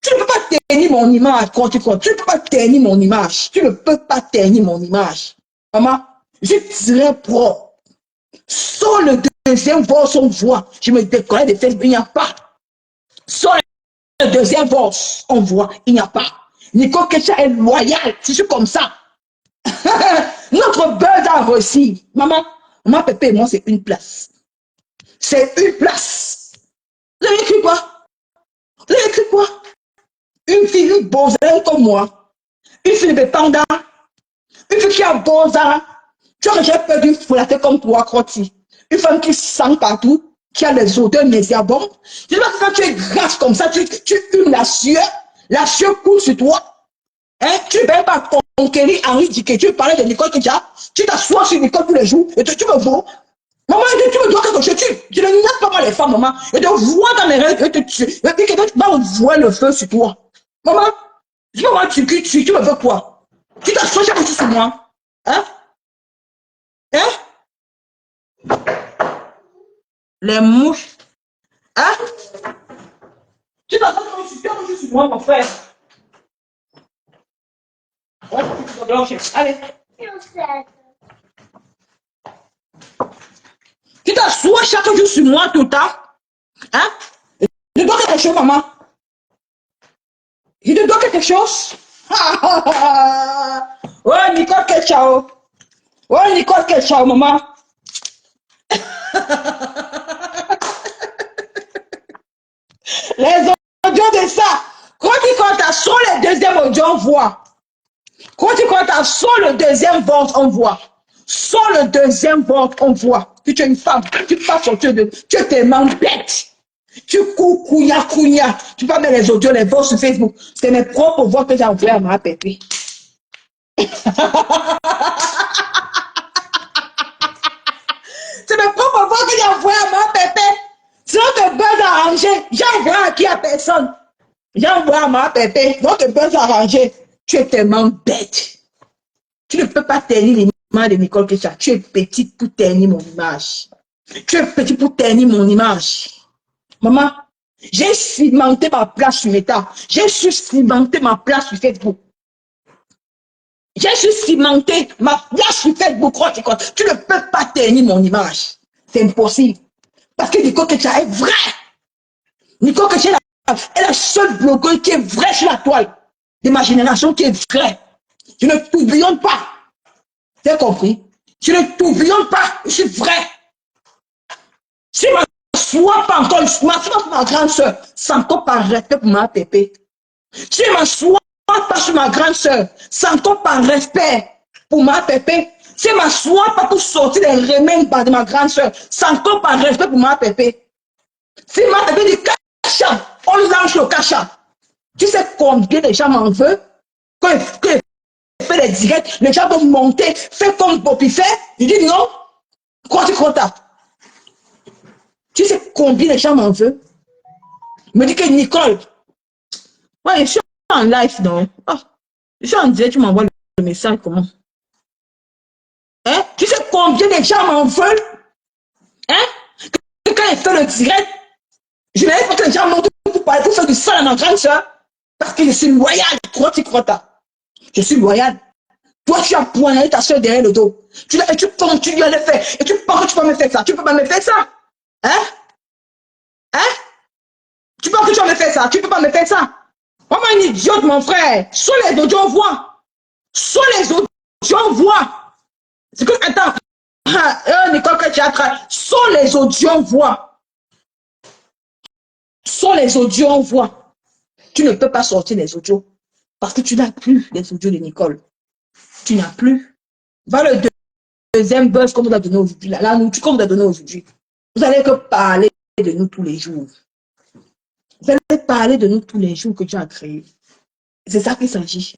Tu ne peux pas tenir mon image, quand tu ne peux pas tenir mon image. Tu ne peux pas tenir mon image. Maman, je dirais propre. Sans le deuxième voix, son voix, je me décolle de Facebook, il n'y a pas. Sans le deuxième voix, on voit, il n'y a pas. Nicole Kecha est loyal, je suis comme ça. Notre buzz a réussi. Maman, Pépé et moi, c'est une place. C'est une place. Vous avez écrit quoi? Vous avez écrit quoi? Une fille bozelle comme moi. Une fille de panda. Une fille qui a boza. Tu as déjà perdu foulaté comme toi, Crotty. Une femme qui sent partout, qui a les odeurs nauséabondes. Je dis que quand tu es grasse comme ça, tu humes la sueur coule sur toi. Hein? Tu ne peux pas conquérir Henri Diké. Tu parlais de Nicole Kecha. Tu t'assois sur Nicole tous les jours et tu me vois. Maman, tu me dois quelque chose. Je ne n'aime pas les femmes, maman. Je te vois dans mes rêves et tu vas voir le feu sur toi. Maman, tu me veux quoi? Tu t'assois chaque jour sur moi. Hein? Hein? Les mouches. Hein? Tu t'assois sur moi, mon frère. Allez. Tu t'assois chaque jour sur moi tout le temps. Hein? Je dois quelque chose, maman. Je te dois quelque chose. Oh, Nicole Ketchao. Oh, Nicole Ketchao, maman. Les audios de ça. Quand tu comptes à sur le deuxième audio, on voit. Quand tu comptes à sur le deuxième vote, on voit. Sur le deuxième vote, on voit. Tu es une femme. Tu passes sur Dieu. Tu es tellement bête. Tu cours, couilla. Tu vas mettre les audios, les votes sur Facebook. C'est mes propres votes que j'ai envoyés à ma pépé. C'est mes propres voix que j'ai envoyé à ma pépé. C'est notre buzz arrangé. J'ai envoyé à qui à personne. J'ai envoyé à ma pépé. Notre buzz arrangé. Tu es tellement bête. Tu ne peux pas ternir l'image de Nicole Kecha. Tu es petite pour ternir mon image. Tu es petite pour ternir mon image. Maman, j'ai cimenté ma place sur Meta. J'ai cimenté ma place sur Facebook. J'ai cimenté ma place sur Facebook. Tu ne peux pas ternir mon image. C'est impossible. Parce que Nicole Kecha est vraie. Nicole Kecha est la seule blogueuse qui est vraie sur la toile de ma génération qui est vraie. Je ne t'oublions pas. Tu as compris? Je ne t'oublions pas. Je suis vrai. Si ma soie pas encore, ma grande soeur, sans encore par respect pour ma pépé. Si ma soie pas sur ma grande soeur, sans encore par respect pour ma pépé. Si ma soie pas pour sortir les remèdes de ma grande soeur, sans encore par respect pour ma pépé. Si ma pépé dit cacha, on lance le cacha. Tu sais combien de gens m'en veulent? Quand fait les directs, les gens vont monter, fait comme Bobby fait. Il dit non, quoi tu comptes? Tu sais combien de gens m'en veulent? Me dit que Nicole, ouais, je suis en live, non? Oh, je suis en direct, tu m'envoies le message, comment? Hein? Tu sais combien de gens m'en veulent? Hein? Que quand il fait le direct, je n'avais pas que les gens montent pour parler, pour faire du sang à ma grande soeur. Parce que je suis loyal, quoi tu comptes? Je suis loyal. Toi, tu as poignardé ta soeur derrière le dos. Tu penses que tu lui as fait. Et tu penses que tu peux me faire ça. Tu peux pas me faire ça. Hein? Hein? Tu penses que tu vas me faire ça. Tu peux pas me faire ça. Comment une idiote, mon frère. Soit les audios, on voit. Soit les audios, on voit. C'est que, attends. Nicole, que tu as travaillé. Soit les audios, on voit. Soit les audios, on voit. Tu ne peux pas sortir les audios. Parce que tu n'as plus les audios de Nicole. Tu n'as plus. Va le deuxième buzz qu'on vous a donné aujourd'hui. La nourriture qu'on vous a donné aujourd'hui. Vous allez que parler de nous tous les jours. Vous allez parler de nous tous les jours que Dieu a créé. C'est ça qu'il s'agit.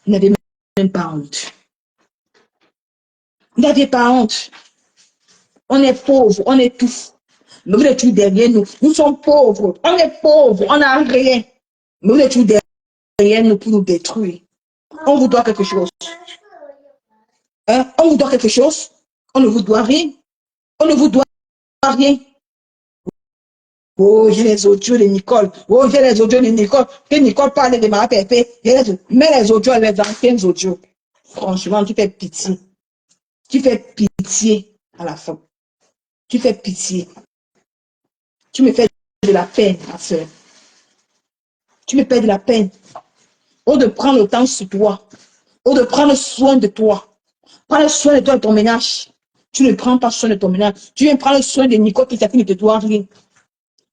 Vous n'avez même pas honte. Vous n'avez pas honte. On est pauvres, on est tous. Mais vous êtes toujours derrière nous. Nous sommes pauvres. On est pauvres, on n'a rien. Mais vous êtes toujours derrière nous pour nous détruire. On vous doit quelque chose. Hein? On vous doit quelque chose. On ne vous doit rien. On ne vous doit rien. Oh, j'ai les audios de Nicole. Oh, j'ai les audios de Nicole. Que Nicole parle de ma pépé. Mais les audios, les anciens audios. Franchement, tu fais pitié. Tu fais pitié à la fin. Tu fais pitié. Tu me fais de la peine, ma soeur. Tu me fais de la peine. Au de prendre le temps sur toi. Au de prendre soin de toi. Prends soin de toi et de ton ménage. Tu ne prends pas soin de ton ménage. Tu viens prendre soin de Nicole qui t'a fait ne te doit rien.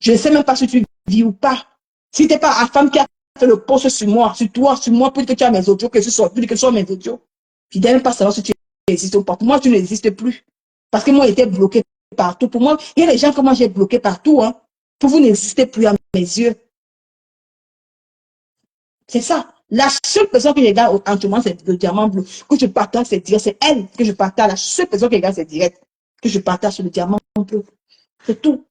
Je ne sais même pas si tu vis ou pas. Si tu n'es pas la femme qui a fait le poste sur moi, sur toi, sur moi, pour dire que tu as mes audios, que ce soit, pour dire que ce soit mes audios. Je ne même pas savoir si tu existes ou pas. Pour moi, tu n'existes plus. Parce que moi, j'étais bloqué partout. Pour moi, il y a des gens que moi, j'ai bloqué partout. Hein. Pour vous, n'existez plus à mes yeux. C'est ça. La seule personne que je regarde en ce moment, c'est le diamant bleu. Que je partage, c'est direct. C'est elle que je partage. La seule personne que je regarde, c'est direct. Que je partage sur le diamant bleu. C'est tout.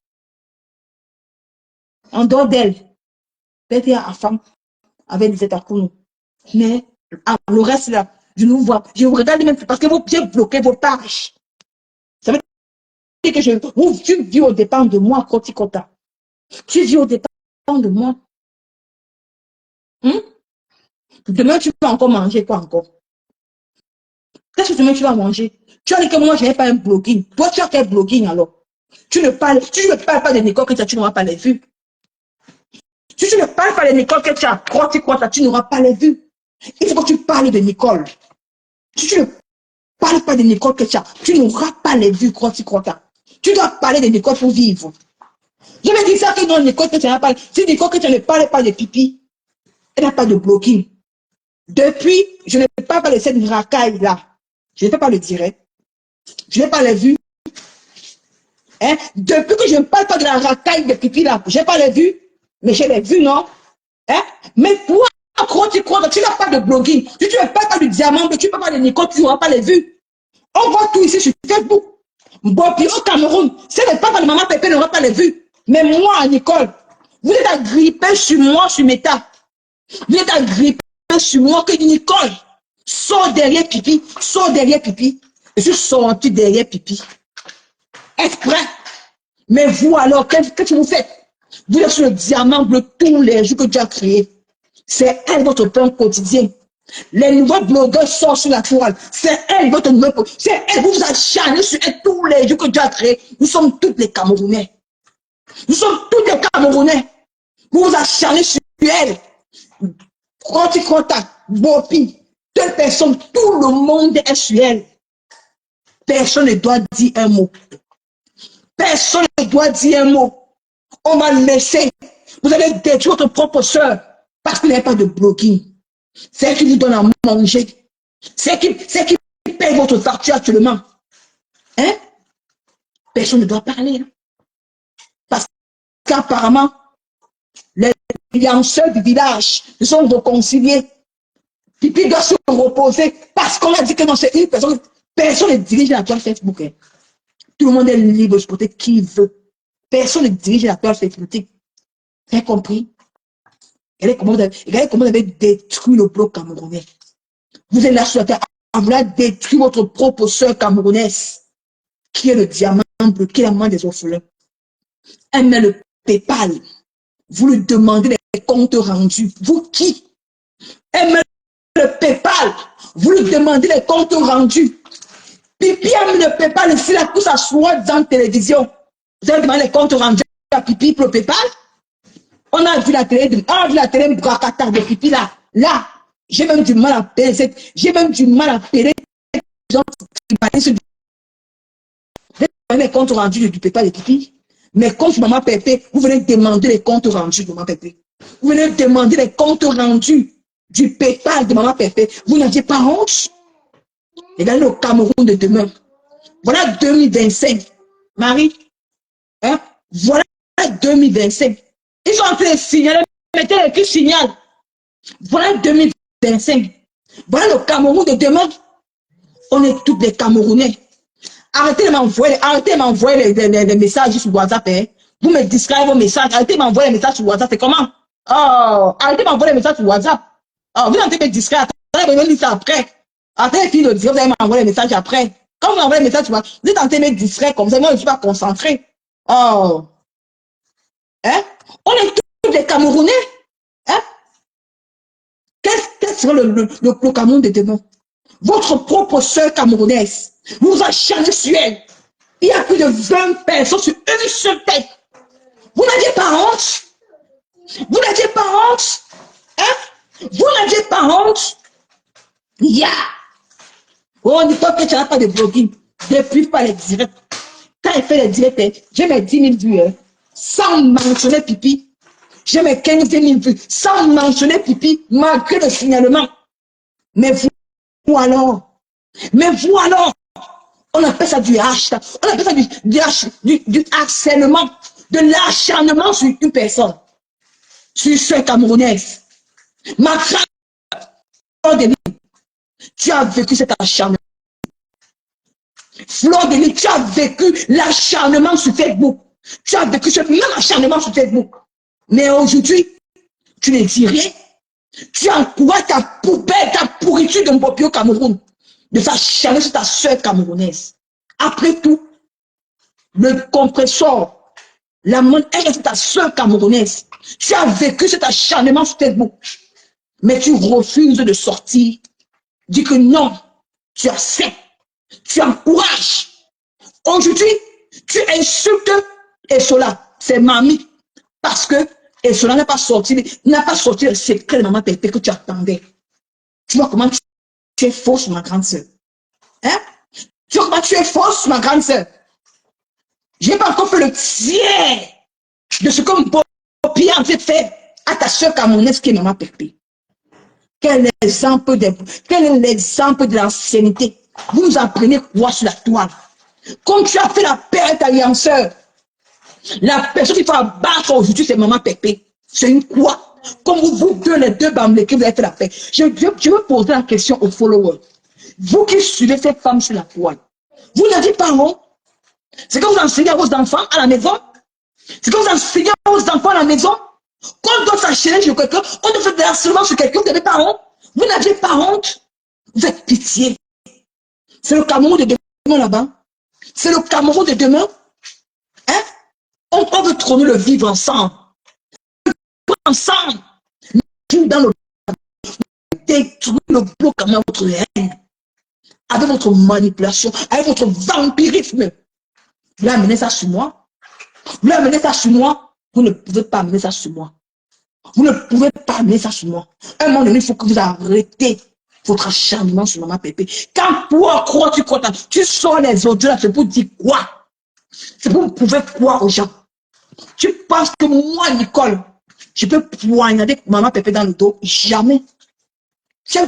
En dehors d'elle, peut-être à femme avec des états nous. Mais le reste là, je ne vous vois. Je vous regarde même plus parce que j'ai bloqué vos pages. Ça veut dire que tu vis au dépend de moi, Koti Kota. Tu vis au dépend de moi. Demain, tu vas encore manger quoi encore? Qu'est-ce que demain tu vas manger? Tu as dit que moi, je n'ai pas un blogging. Toi, tu as quel blogging alors? Tu ne parles pas de Nicole que tu n'auras pas les vues. Si tu ne parles pas de Nicole que tu as tu n'auras pas les vues. Il faut que tu parles de Nicole. Si tu ne parles pas de Nicole que tu n'auras pas les vues, tu dois parler de Nicole pour vivre. Je me dis ça que non, Nicole que tu n'as pas. Si Nicole que tu ne parles pas de pipi, elle n'a pas de blogging. Depuis, je ne parle pas de cette racaille-là. Je ne fais pas le direct. Je n'ai pas les vues. Hein? Depuis que je ne parle pas de la racaille de pipi là, je n'ai pas les vues. Mais j'ai les vues, non? Hein? Mais toi, tu crois que tu n'as pas de blogging, tu ne parles pas du diamant, tu ne parles pas de Nicole, tu n'auras pas les vues. On voit tout ici sur Facebook. Bon, puis au Cameroun, si le papa de maman Pépé n'aura pas les vues, mais moi, Nicole, vous êtes agrippé sur moi, sur Meta. Vous êtes agrippé sur moi que Nicole sort derrière Pipi, sort derrière Pipi. Je suis sorti derrière Pipi. Exprès. Mais vous alors, qu'est-ce que vous faites? Vous êtes sur le diamant bleu tous les jours que Dieu a créé. C'est elle votre plan quotidien. Les nouveaux blogueurs sortent sur la toile. C'est elle votre nouvelle. C'est elle, vous vous acharnez sur elle tous les jours que Dieu a créé. Nous sommes tous les Camerounais. Nous sommes tous les Camerounais. Vous vous acharnez sur elle. Contact, Bopi, telle personne, tout le monde est sur elle. Personne ne doit dire un mot. Personne ne doit dire un mot. On va laisser. Vous allez détruire votre propre soeur parce qu'il n'y a pas de blogging. C'est elle qui vous donne à manger. C'est qui paye votre facture actuellement. Hein? Personne ne doit parler. Hein? Parce qu'apparemment, les lanceurs du village se sont réconciliés. Pipi doit se reposer parce qu'on a dit que non, c'est une personne. Personne ne dirige la toile Facebook. Hein. Tout le monde est libre de supporter qui il veut. Personne ne dirige la toile Facebook. Vous avez compris? Regardez comment vous avez détruit le bloc camerounais. Vous êtes là sur la terre à vouloir détruire votre propre soeur camerounaise, qui est le diamant bleu, qui est la main des orphelins. Elle met le PayPal. Vous lui demandez les comptes rendus. Vous qui? Elle met le PayPal. Vous lui demandez les comptes rendus. Pipi aime le PayPal ici, là, pour s'asseoir dans la télévision. Vous avez demandé les comptes rendus à Pipi pour le PayPal? On a vu la télé, Brakata de Pipi là. Là, j'ai même du mal à payer les gens qui les comptes rendus du PayPal de Pipi. Mais quand maman Pépé, vous venez demander les comptes rendus de maman Pépé. Vous venez demander les comptes rendus du PayPal de maman Pépé. Vous n'aviez pas honte? Regardez le Cameroun de demain. Voilà 2025. Marie, hein? Voilà 2025. Ils sont en train de signaler, mettez l'écrit signal. Voilà 2025. Voilà le Cameroun de demain. On est tous des Camerounais. Arrêtez de m'envoyer les messages sur WhatsApp. Hein. Vous me distraez vos messages. Arrêtez de m'envoyer les messages sur WhatsApp. C'est comment? Oh, arrêtez de m'envoyer les messages sur WhatsApp. Oh, vous êtes en train de me distraire. Attendez, vous allez ça après. Attendez, fini de dire, vous allez m'envoyer les messages après. Quand vous m'envoyez les messages, vous êtes en train de me distraire comme ça. Moi, je ne suis pas concentré. Oh. Hein? On est tous des Camerounais. Hein? Quel sera le Cameroun de demain? Votre propre soeur camerounaise. Vous acharnez sur elle. Il y a plus de 20 personnes sur une seule tête. Vous n'aviez pas honte? Vous n'aviez pas honte? Hein? Vous n'aviez pas honte? Yeah! Oh, dis pas que tu n'as pas de blogging. Depuis pas les directs. Quand il fait les directs, j'ai mes 10 000 vues. Hein, sans mentionner Pipi. J'ai mes 15 000 vues. Sans mentionner Pipi, malgré le signalement. Mais vous alors? Mais vous alors? On appelle ça du hashtag. On appelle ça du harcèlement. De l'acharnement sur une personne. Sur une camerounaise. Ma Fleur de Lys, tu as vécu cet acharnement. Fleur de Lys, tu as vécu l'acharnement sur Facebook. Tu as vécu ce même acharnement sur Facebook. Mais aujourd'hui, tu ne dis rien. Tu encourages ta poubelle, ta pourriture de Mbopi au Cameroun. De s'acharner sur ta soeur camerounaise. Après tout, le compresseur, la monnaie, elle est ta soeur camerounaise. Tu as vécu cet acharnement sur Facebook. Mais tu refuses de sortir. Dis que non, tu acceptes. Tu encourages. Aujourd'hui, tu insultes Essola, c'est mamie. Parce que Essola n'a pas sorti le secret de maman Pépé que tu attendais. Tu vois comment tu es fausse, ma grande sœur. Hein? Tu vois comment tu es fausse, ma grande sœur. Je n'ai pas encore fait le tiers de ce que Bopi a en fait faire à ta soeur camerounaise qui est maman Pépé. Quel est l'exemple de l'ancienneté? Vous nous apprenez quoi sur la toile? Comme tu as fait la paix avec ta grande sœur, la personne qui faut abattre aujourd'hui, c'est maman Pépé. C'est une quoi? Comme vous deux, les deux bamblés, que vous avez fait la paix. Je veux poser la question aux followers. Vous qui suivez cette femme sur la toile, vous n'avez pas honte? C'est que vous enseignez à vos enfants à la maison? C'est que vous enseignez à vos enfants à la maison? Quand on doit s'enchaîner sur quelqu'un, on doit faire de l'harcèlement sur quelqu'un, vous n'avez pas honte? Vous n'avez pas honte? Vous faites pitié. C'est le Cameroun de demain là-bas. C'est le Cameroun de demain. Hein? On veut trôner le vivre ensemble. Ensemble. Dans le détruire le bloc à votre haine. Avec votre manipulation, avec votre vampirisme. Vous amenez ça sur moi. Vous amenez ça sur moi. Vous ne pouvez pas amener ça sur moi. Vous ne pouvez pas amener ça sur moi. À un moment donné, il faut que vous arrêtez votre acharnement sur Maman Pépé. Quand toi, tu crois, tu sors les autres là, c'est pour dire quoi? C'est pour prouver quoi aux gens? Tu penses que moi, Nicole, je peux poignarder Maman Pépé dans le dos? Jamais. Tu as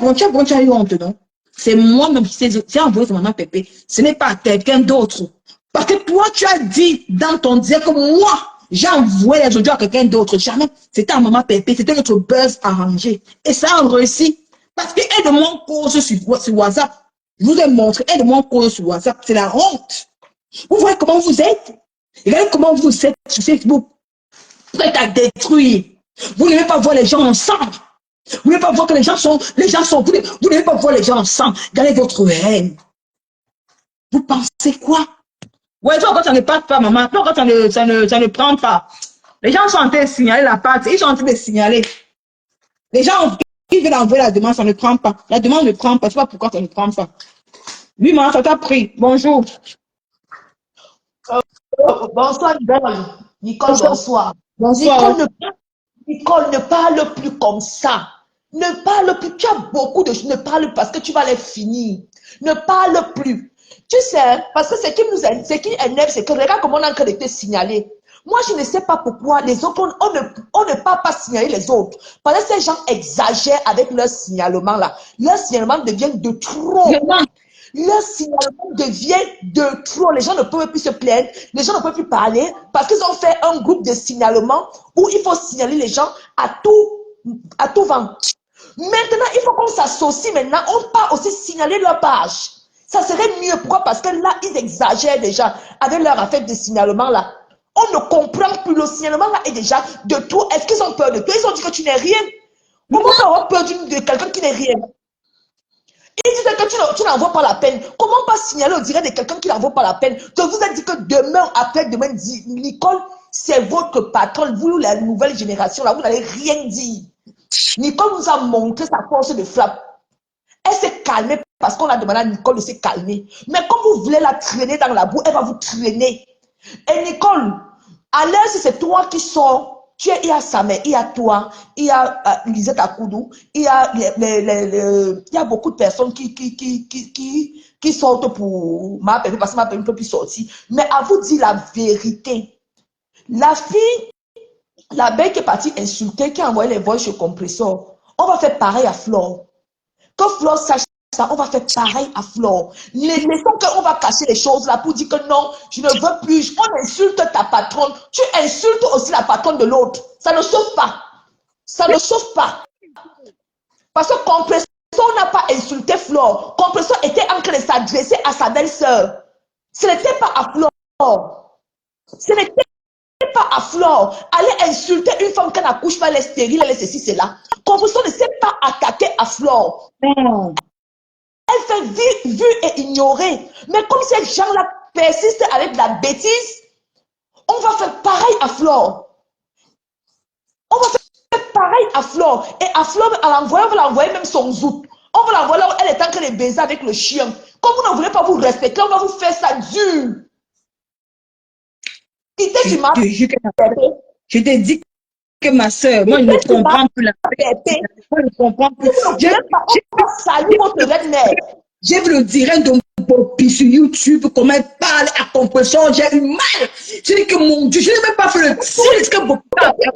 eu honte, non? C'est moi-même qui ai envoyé ce Maman Pépé. Ce n'est pas quelqu'un d'autre. Parce que toi, tu as dit dans ton direct que moi, j'ai envoyé les audios à quelqu'un d'autre. Jamais. C'était à Maman Pépé. C'était notre buzz arrangé. Et ça a réussi. Parce que aide-moi en cause sur WhatsApp. Je vous ai montré, aide-moi en cause sur WhatsApp. C'est la honte. Vous voyez comment vous êtes? Regardez comment vous êtes sur Facebook. Prêt à détruire. Vous n'aimez pas voir les gens ensemble. Vous n'aimez pas voir que les gens sont, vous n'aimez pas voir les gens ensemble. Regardez votre haine. Vous pensez quoi? Ouais, toi, quand ça ne passe pas, maman, toi, quand ça ne prend pas. Les gens sont en train de signaler la pâte, ils sont en train de signaler. Les gens, ils veulent envoyer la demande, ça ne prend pas. La demande ne prend pas, je ne sais pas pourquoi ça ne prend pas. Oui, maman, ça t'a pris. Bonjour. Bonsoir, Nicole. Nicole, bonsoir. Bonsoir. Nicole, ne parle plus comme ça. Ne parle plus. Tu as beaucoup de choses. Ne parle plus parce que tu vas les finir. Ne parle plus. Tu sais, parce que ce qui énerve, c'est que regarde comment on est en train de te signaler. Moi, je ne sais pas pourquoi les autres, on ne peut pas signaler les autres. Parce que ces gens exagèrent avec leur signalement là. Leur signalement devient de trop. Leur signalement devient de trop. Les gens ne peuvent plus se plaindre. Les gens ne peuvent plus parler parce qu'ils ont fait un groupe de signalement où il faut signaler les gens à tout vent. Maintenant, il faut qu'on s'associe maintenant. On part aussi signaler leur page. Ça serait mieux. Pourquoi? Parce que là, ils exagèrent déjà avec leur affaire de signalement là. On ne comprend plus. Le signalement là est déjà de tout. Est-ce qu'ils ont peur de toi? Ils ont dit que tu n'es rien. Comment tu avoir peur de quelqu'un qui n'est rien? Ils disent que tu n'en vaux pas la peine. Comment pas signaler au direct de quelqu'un qui n'en vaut pas la peine? Je vous ai dit que demain, après-demain, Nicole, c'est votre patron. Vous, la nouvelle génération, là, vous n'allez rien dire. Nicole nous a montré sa force de frappe. Elle s'est calmée parce qu'on a demandé à Nicole de se calmer. Mais comme vous voulez la traîner dans la boue, elle va vous traîner. Et Nicole, à l'aise, c'est toi qui sors. Il y a Samet, il y a toi, il y a Lisette Akoudou, il y a beaucoup de personnes qui sortent pour ma période, parce que ma période ne peut plus sortir. Mais à vous dire la vérité, la fille, la belle qui est partie insulter, qui a envoyé les voix chez Compressor, on va faire pareil à Flore. Que Flore sache ça, on va faire pareil à Flore. Laissons qu'on va cacher les choses là pour dire que non, je ne veux plus. On insulte ta patronne. Tu insultes aussi la patronne de l'autre. Ça ne sauve pas. Ça ne sauve pas. Parce que Compressor n'a pas insulté Flore. Compressor était en train de s'adresser à sa belle-sœur. Ce n'était pas à Flore. Ce n'était pas à Flore. Aller insulter une femme qui n'accouche pas, elle est stérile, elle est ceci, cela. Compressor ne s'est pas attaqué à Flore. Elle fait vu et ignorer. Mais comme ces gens-là persistent avec de la bêtise, on va faire pareil à Flore. On va faire pareil à Flore. Et à Flore, on va l'envoyer même son zout. On va l'envoyer là où elle est en train de baiser avec le chien. Comme vous ne voulez pas vous respecter, on va vous faire ça dur. Je t'ai dit que ma soeur, moi, je ne comprends plus la paix. Moi, je ne comprends plus. J'ai vu le direct de Poppy sur YouTube, comment elle parle à Compressor, j'ai eu mal. Je dis que mon Dieu, je n'ai même pas fait le tir. Que Poppy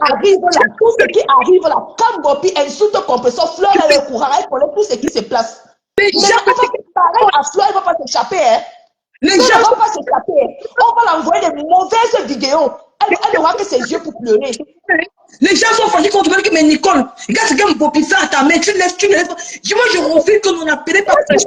arrive là, tout ce qui arrive là, quand Poppy insulte Compressor, Fleur a le courant, elle connaît tout ce qui se place. Les gens vont pareil à Fleur, elle ne va pas s'échapper. Hein. Les gens ne vont pas s'échapper. On va l'envoyer des mauvaises vidéos. Elle n'aura que ses yeux pour pleurer. Les gens sont fâchés contre toi, mais Nicole, regarde ce qu'elle me popie ça à ta main, tu laisses. Moi, je refuse que l'on appelait pas Tu laisses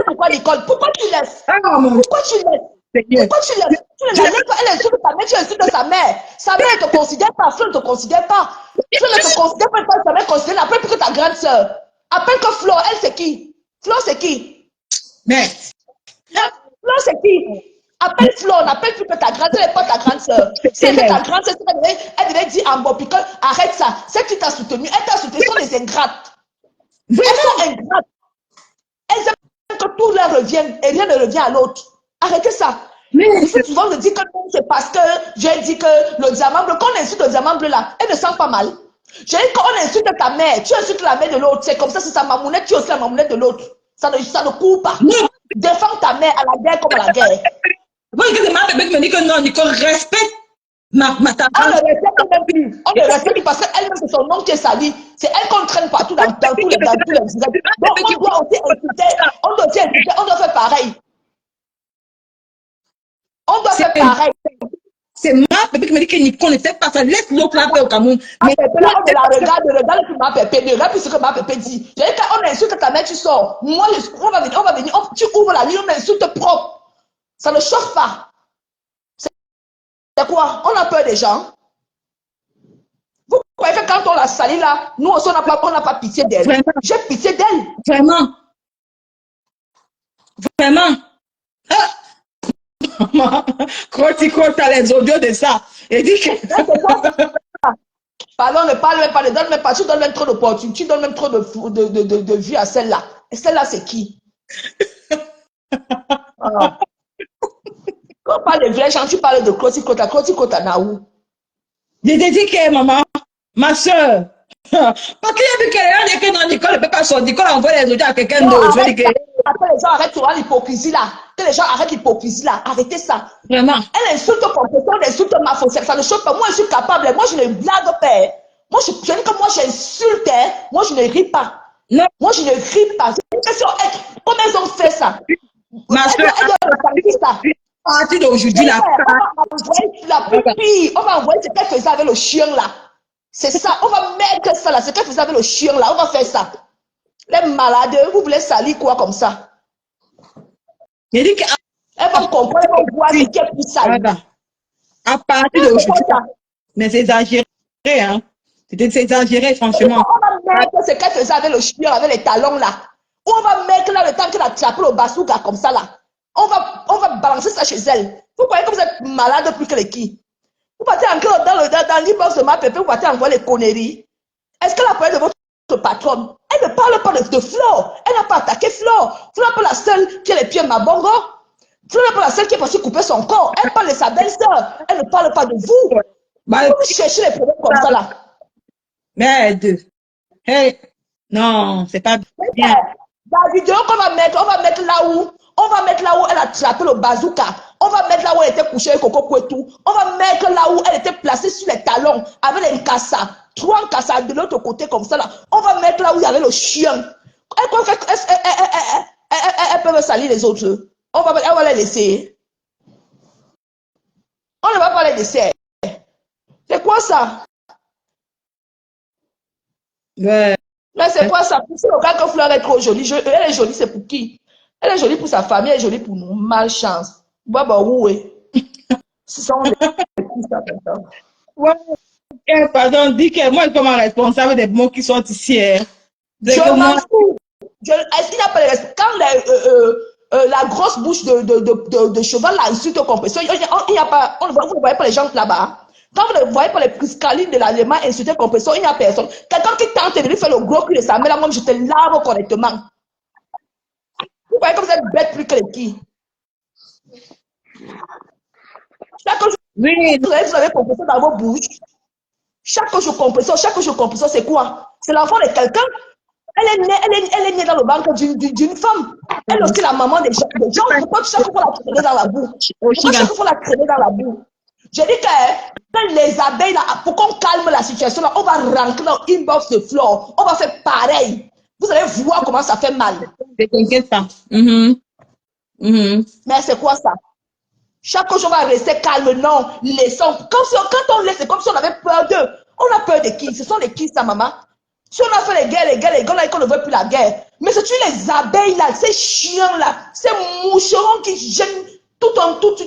pourquoi, Nicole? Pourquoi tu laisses? Ah, mon Pourquoi tu laisses? Dieu. Pourquoi tu laisses? Tu ne la laisses pas, elle insulte ta mère, tu insultes sa mère. Sa mère ne te considère pas, Flo ne te considère pas. Flo ne te considère pas, sa mère considère, appelle plus que ta grande soeur. Appelle que Flo, elle c'est qui? Flo c'est qui? Mais, Flo c'est qui? Appelle Flo, n'appelle plus que ta grande soeur, elle n'est pas ta grande soeur. Si elle était ta grande soeur, elle devait dire en bon piquant, arrête ça. Celle qui t'a soutenu, elle t'a soutenu, sont des ingrates. Elles sont ingrates. Elles aiment que tout leur revienne et rien ne revient à l'autre. Arrêtez ça. mais, Souvent, je dis que c'est parce que j'ai dit que le diamant bleu, quand on insulte le diamant bleu là, elle ne sent pas mal. J'ai dit quand on insulte ta mère, tu insultes la mère de l'autre, c'est comme ça, c'est sa mamounette, tu es aussi la mamounette de l'autre. Ça ne court pas. non. Défends ta mère à la guerre comme à la guerre. Moi, que c'est ma bébé qui me dit que non, Nicole, respecte ta On ne respecte même plus. On ne respecte plus parce qu'elle-même, c'est son nom qui est sali. C'est elle qu'on traîne partout dans tous les directs. Donc, on doit aussi insulter, on doit faire pareil. On doit faire pareil. C'est ma bébé qui me dit que Nicole ne fait pas ça. Laisse l'autre la paix au Cameroun. Mais là, on la regarde ce que ma pépé, regarde plus ce que ma pépé dit. J'ai dit qu'on insulte ta mère, tu sors. Moi, on va venir, tu ouvres la ligne, on insulte propre. Ça ne choque pas. C'est quoi? On a peur des gens. Vous croyez que quand on la salit là, nous aussi, on n'a pas pitié d'elle. J'ai pitié d'elle. Vraiment. Vraiment. Ah. Quand tu as les audios de ça, et dit que. Pardon, ne parle même pas, ne donne même pas. Tu donnes même trop d'opportunités, tu donnes même trop de vues à celle-là. Et celle-là, c'est qui? Ah. Quand on parle de vrais gens, tu parles de Clotikota. Clotikota, Naou. Je te dis que maman, ma soeur, parce qu'il y a vu quelqu'un dit que non, Nicole ne peut pas sortir, Nicole envoie les audios à quelqu'un d'autre. Que les gens arrêtent l'hypocrisie là. Que les gens arrêtent l'hypocrisie là. Arrêtez ça. Vraiment. Elle insulte confession, elle insulte ma faussaire. Ça ne choque pas. Moi, je suis capable. Moi, je ne blague pas. Moi, je dis que moi, j'insulte. Moi, je ne ris pas. Non. Moi, je ne ris pas. C'est une question. Comment elles ont fait ça? Ma soeur, ça. À partir d'aujourd'hui, la pire. On va envoyer ce qu'elle faisait avec le chien là. C'est ça. On va mettre ça là. Ce qu'elle faisait avec le chien là. On va faire ça. Les malades, vous voulez salir quoi comme ça? il dit que. Elles vont comprendre, elles vont voir ce qui est plus sale. À partir d'aujourd'hui. Mais c'est exagéré, hein. C'est exagéré, franchement. On va mettre ce qu'elle faisait avec le chien, avec les talons là. On va mettre là le temps qu'elle a attrapé le bazooka comme ça là. On va balancer ça chez elle. Vous croyez que vous êtes malade plus que les qui? Vous partez encore dans l'inbox de ma pépé, vous partez envoyer les conneries. Est-ce qu'elle a parlé de votre patronne? Elle ne parle pas de Flore. Elle n'a pas attaqué Flore. Flore n'est pas la seule qui a les pieds mabongo. Flore n'est pas la seule qui est passée couper son corps. Elle parle de sa belle-sœur. Elle ne parle pas de vous. Vous cherchez les problèmes comme ça là. Merde. Hey. Non, c'est pas bien. La vidéo qu'on va mettre là où elle a attrapé le bazooka. On va mettre là où elle était couchée avec Coco Kouetou. On va mettre là où elle était placée sur les talons avec les cassas. 3 cassas de l'autre côté comme ça là. On va mettre là où il y avait le chien. Elle peut me salir les autres. On va les laisser. On ne va pas les laisser. C'est quoi ça? Ouais. Mais c'est quoi ça? Si le gars que Fleur est trop jolie, elle est jolie, c'est pour qui? Elle est jolie pour sa famille, elle est jolie pour nous. Malchance. Bah, où est? Ce sont les ça. Ouais. Pardon, dis que moi, je suis pas responsable des mots qui sont ici. Je m'en fous. Est-ce qu'il n'y a pas de respect? Quand la grosse bouche de cheval la insulte au compression, il n'y a pas, vous ne voyez pas les gens là-bas. Quand vous ne voyez pas les priscalines de l'allemand insulter compression, il n'y a personne. Quelqu'un qui tente de lui faire le gros cul de sa mère, moi, je te lave correctement. Vous voyez que vous êtes bête plus que les qui? Chaque jour, Oui. vous avez compression dans vos bouches. Chaque jour compression, c'est quoi? C'est l'enfant de quelqu'un. Elle est née dans le ventre d'une femme. Elle aussi la maman des gens. Pourquoi chaque fois la traîner dans la boue? Pourquoi chaque fois la traîner dans la boue? Je dis que les abeilles, là, pour qu'on calme la situation, là, on va rentrer dans l'inbox de Flore. On va faire pareil. Vous allez voir comment ça fait mal. Ne t'inquiète pas. Mais c'est quoi ça? Chaque jour, on va rester calme. Non, laissons. Quand on laisse, c'est comme si on avait peur d'eux. On a peur de qui? Ce sont les qui, ça, maman? Si on a fait les gars, là, qu'on ne veut plus la guerre. Mais c'est les abeilles, là, ces chiens, là, ces moucherons qui gênent tout un peuple.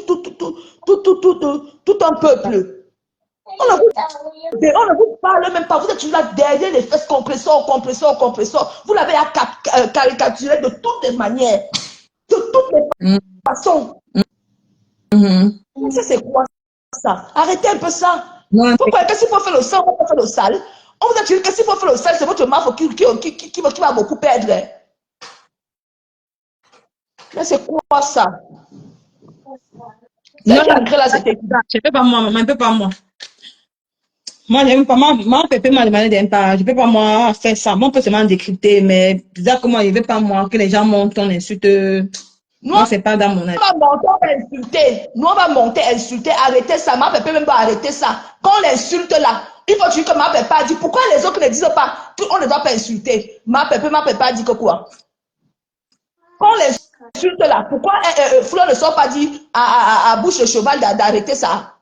On ne vous parle même pas. Vous êtes là derrière les fesses, compresseurs. Vous l'avez à caricaturer de toutes les manières, de toutes les façons. Ça, c'est quoi ça? Arrêtez un peu ça. Vous croyez que s'il faut faire le sale, on va faire le sale. On vous a dit que s'il faut faire le sale, c'est votre marque qui va beaucoup perdre. Mais c'est quoi ça? Non, je peux pas moi, maman, je peux pas moi. Moi, j'aime pas, moi, Pépé m'a demandé d'un pas, je peux pas moi faire ça. Moi, on peut seulement décrypter, mais bizarre que moi, je veux pas moi que les gens montent, on insulte. Moi, c'est pas dans mon avis. Nous, on va monter, insulter, arrêter ça. Ma Pépé même pas arrêter ça. Quand on l'insulte là, il faut dire que ma Pépé a dit, pourquoi les autres ne disent pas, on ne doit pas insulter. Ma Pépé a dit que quoi? Quand on l'insulte là, pourquoi Flo ne sort pas dit à bouche de cheval d'arrêter ça?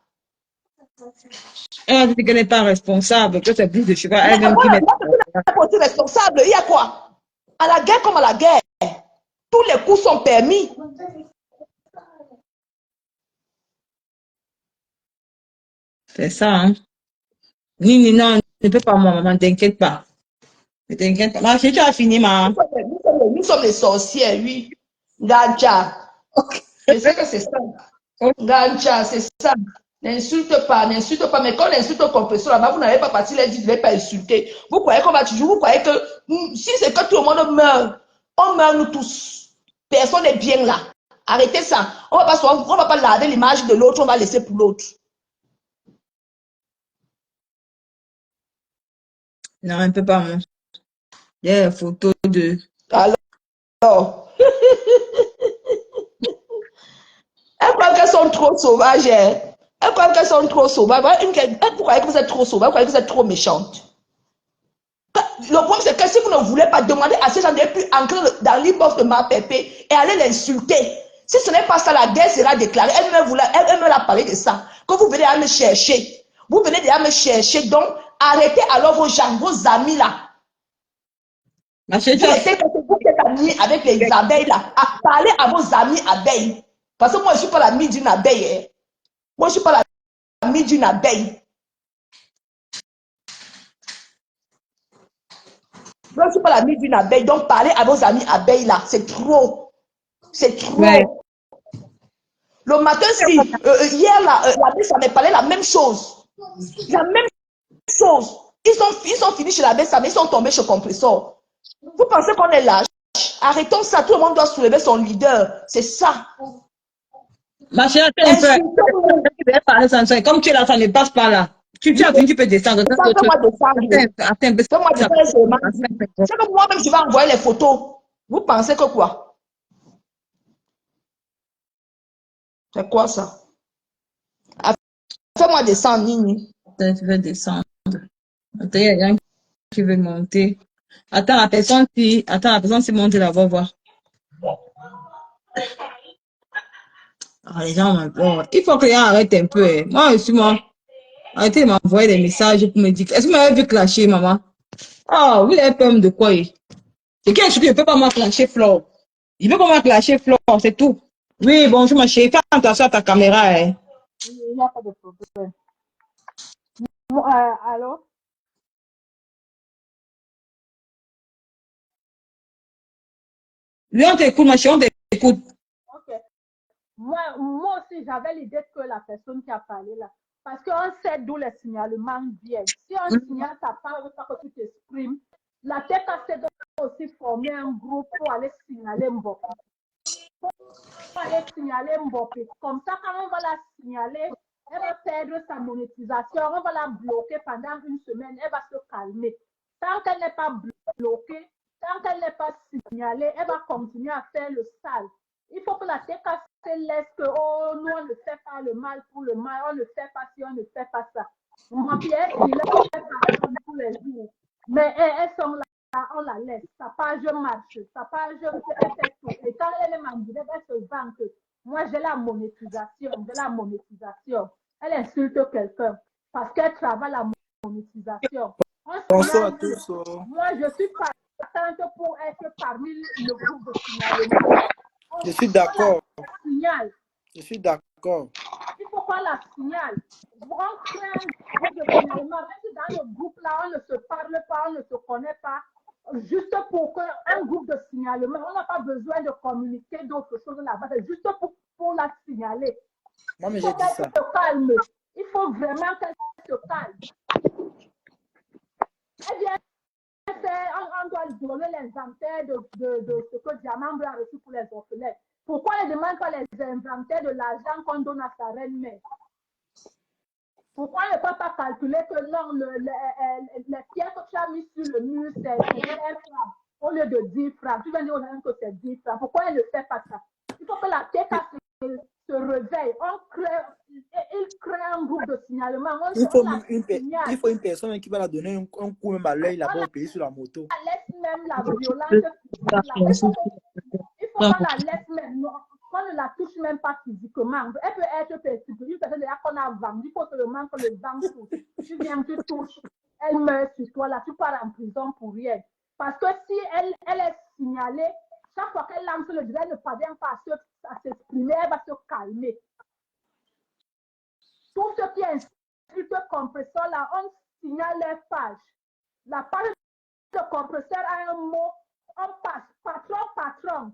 Elle a dit qu'elle n'est pas responsable, que c'est plus de cheval. Elle même qui met. Responsable, il y a quoi? À la guerre comme à la guerre, tous les coups sont permis. C'est ça, hein. Nini, non, ne peux pas moi, maman, t'inquiète pas. Ne t'inquiète pas. Ma chérie, tu as fini, maman. Nous sommes les sorcières, oui. Gadja. Je sais que c'est ça. Gadja, c'est ça. N'insulte pas. Mais quand on insulte au compresseur, là-bas, vous n'avez pas parti les dire, vous n'avez pas insulter. Vous croyez qu'on va toujours, vous croyez que si c'est que tout le monde meurt, on meurt nous tous. Personne n'est bien là. Arrêtez ça. On va pas laver l'image de l'autre, on va laisser pour l'autre. Non, un peu pas, moi. Il y a une photo de. Alors. Elles croient qu'elles sont trop sauvages. Elles croient qu'elles sont trop sauvages. Vous croyez que vous êtes trop sauvage, vous croyez que vous êtes trop méchante. Le problème, c'est que si vous ne voulez pas demander à ces gens de plus entrer dans l'inbox de ma pépé et aller l'insulter, si ce n'est pas ça, la guerre sera déclarée. Elle me l'a parlé de ça. Que vous venez à me chercher. Vous venez déjà me chercher. Donc, arrêtez alors vos gens, vos amis là. Ma chérie, Vous êtes amis avec les abeilles là. Parlez à vos amis abeilles. Parce que moi, je ne suis pas l'ami d'une abeille. Hein. Moi, je ne suis pas l'ami d'une abeille. Moi, je ne suis pas l'ami d'une abeille. Donc, parlez à vos amis abeilles là. C'est trop. C'est trop. Ouais. Le matin, si, hier là, l'abeille, ça m'a parlé la même chose. La même chose. Ils sont finis chez l'abeille, mais ils sont tombés chez Compressor. Vous pensez qu'on est lâche? Arrêtons ça. Tout le monde doit soulever son leader. C'est ça. Ma chérie, comme tu es là, ça ne passe pas là. Tu as fini, tu peux descendre. Attends, c'est que moi-même, je vais envoyer les photos. Vous pensez que quoi? C'est quoi ça? Fais-moi descendre, Nini. Tu veux descendre. Attends, il y a quelqu'un qui veut monter. Attends, la personne qui monte là-bas, voir. Ah, les gens m'ont. Il faut que les gens arrêtent un peu. Hein. Moi aussi, arrêtez de m'envoyer des messages pour me dire. Est-ce que vous m'avez vu clasher, maman? Ah, vous avez peur de quoi? C'est quelque chose que je ne peux pas moi clasher, Flore. Il ne peut pas moi clasher, Flore, c'est tout. Oui, bonjour, ma chérie. Fais attention à ta caméra. Hein. Il n'y a pas de problème. Allô? Oui, on t'écoute, ma chérie, on t'écoute. Ok. Moi aussi, j'avais l'idée que la personne qui a parlé là, parce qu'on sait d'où les signalements viennent. Si on signale ta part, que tu t'exprimes, la TKC doit aussi former un groupe pour aller signaler Mboppé. Comme ça, quand on va la signaler, elle va perdre sa monétisation, on va la bloquer pendant une semaine, elle va se calmer. Tant qu'elle n'est pas bloquée, tant qu'elle n'est pas signalée, elle va continuer à faire le sale. Il faut que la TKC laisse que, oh, nous, on ne fait pas le mal pour le mal, on ne fait pas ci, on ne fait pas ça. Moi, Pierre, il est tous les jours. Mais elles sont là, on la laisse. Sa page marche, sa page, elle fait tout. Et quand elle est mandée, elle se vante. Moi, j'ai la monétisation, Elle insulte quelqu'un parce qu'elle travaille la monétisation. On Bonsoir à signale, tous. moi, je suis partante pour être parmi le groupe de signalement. Je suis d'accord. Signale. Je suis d'accord. Il faut qu'on la signale. On crée un groupe de signalement. Même si dans le groupe là, on ne se parle pas, on ne se connaît pas, juste pour un groupe de signalement, on n'a pas besoin de communiquer d'autres choses là-bas. C'est juste pour la signaler. Moi, mais Il faut j'ai dit ça. qu'elle se calme. Il faut vraiment qu'elle se calme. Eh bien, on doit donner l'inventaire de ce que Diamant Blanc a reçu pour les orphelins. Pourquoi elle ne demande pas les inventaires de l'argent qu'on donne à sa reine-mère? Pourquoi elle ne peut pas calculer que non, les pierres que tu as mises sur le mur, c'est 1 franc au lieu de 10 francs? Tu vas dire aux gens que c'est 10 francs. Pourquoi elle ne fait pas ça? Il faut que la tête se réveille. Il crée un groupe de signalement. Il faut une personne qui va la donner un coup même à l'œil là-bas au pays sur la moto. On laisse même la violence physique. Il faut qu'on la laisse même. Qu'on ne la touche même pas physiquement. Elle peut être persécutée. Une personne déjà qu'on a vendu, il faut seulement que le vent touche. Tu viens, tu touches, elle meurt sur toi, là, tu pars en prison pour rien. Parce que si elle est signalée, chaque fois qu'elle lance le disque, elle ne parvient pas à s'exprimer, elle va se calmer. Tout ce qui est insulte compresseur, là, on signale les pages. La page de compresseur a un mot, on passe patron,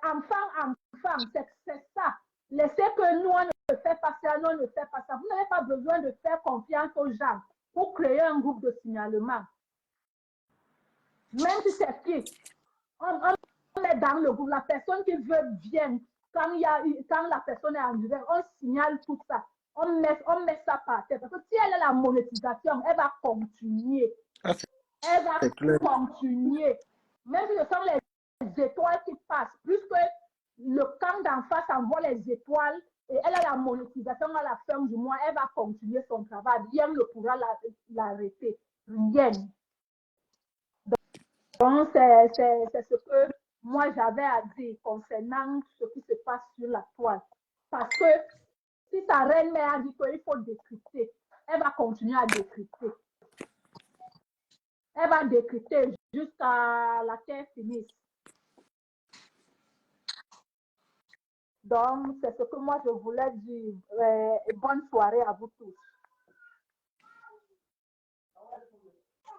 enfant, c'est ça. Laissez que nous, on ne fait pas ça, nous, on ne fait pas ça. Vous n'avez pas besoin de faire confiance aux gens pour créer un groupe de signalement. Même si c'est qui, on est dans le groupe, la personne qui veut bien, quand la personne est en direct, on signale tout ça. On met ça par terre. Parce que si elle a la monétisation, elle va continuer. Elle va continuer. Même si ce sont les étoiles qui passent, puisque le camp d'en face envoie les étoiles et elle a la monétisation à la fin du mois, elle va continuer son travail. Rien ne pourra l'arrêter. Rien. Donc, c'est ce que moi j'avais à dire concernant ce qui se passe sur la toile. Parce que si ta reine-mère a dit qu'il faut décrypter, elle va continuer à décrypter. Elle va décrypter jusqu'à la terre finisse. Donc, c'est ce que moi je voulais dire. Bonne soirée à vous tous.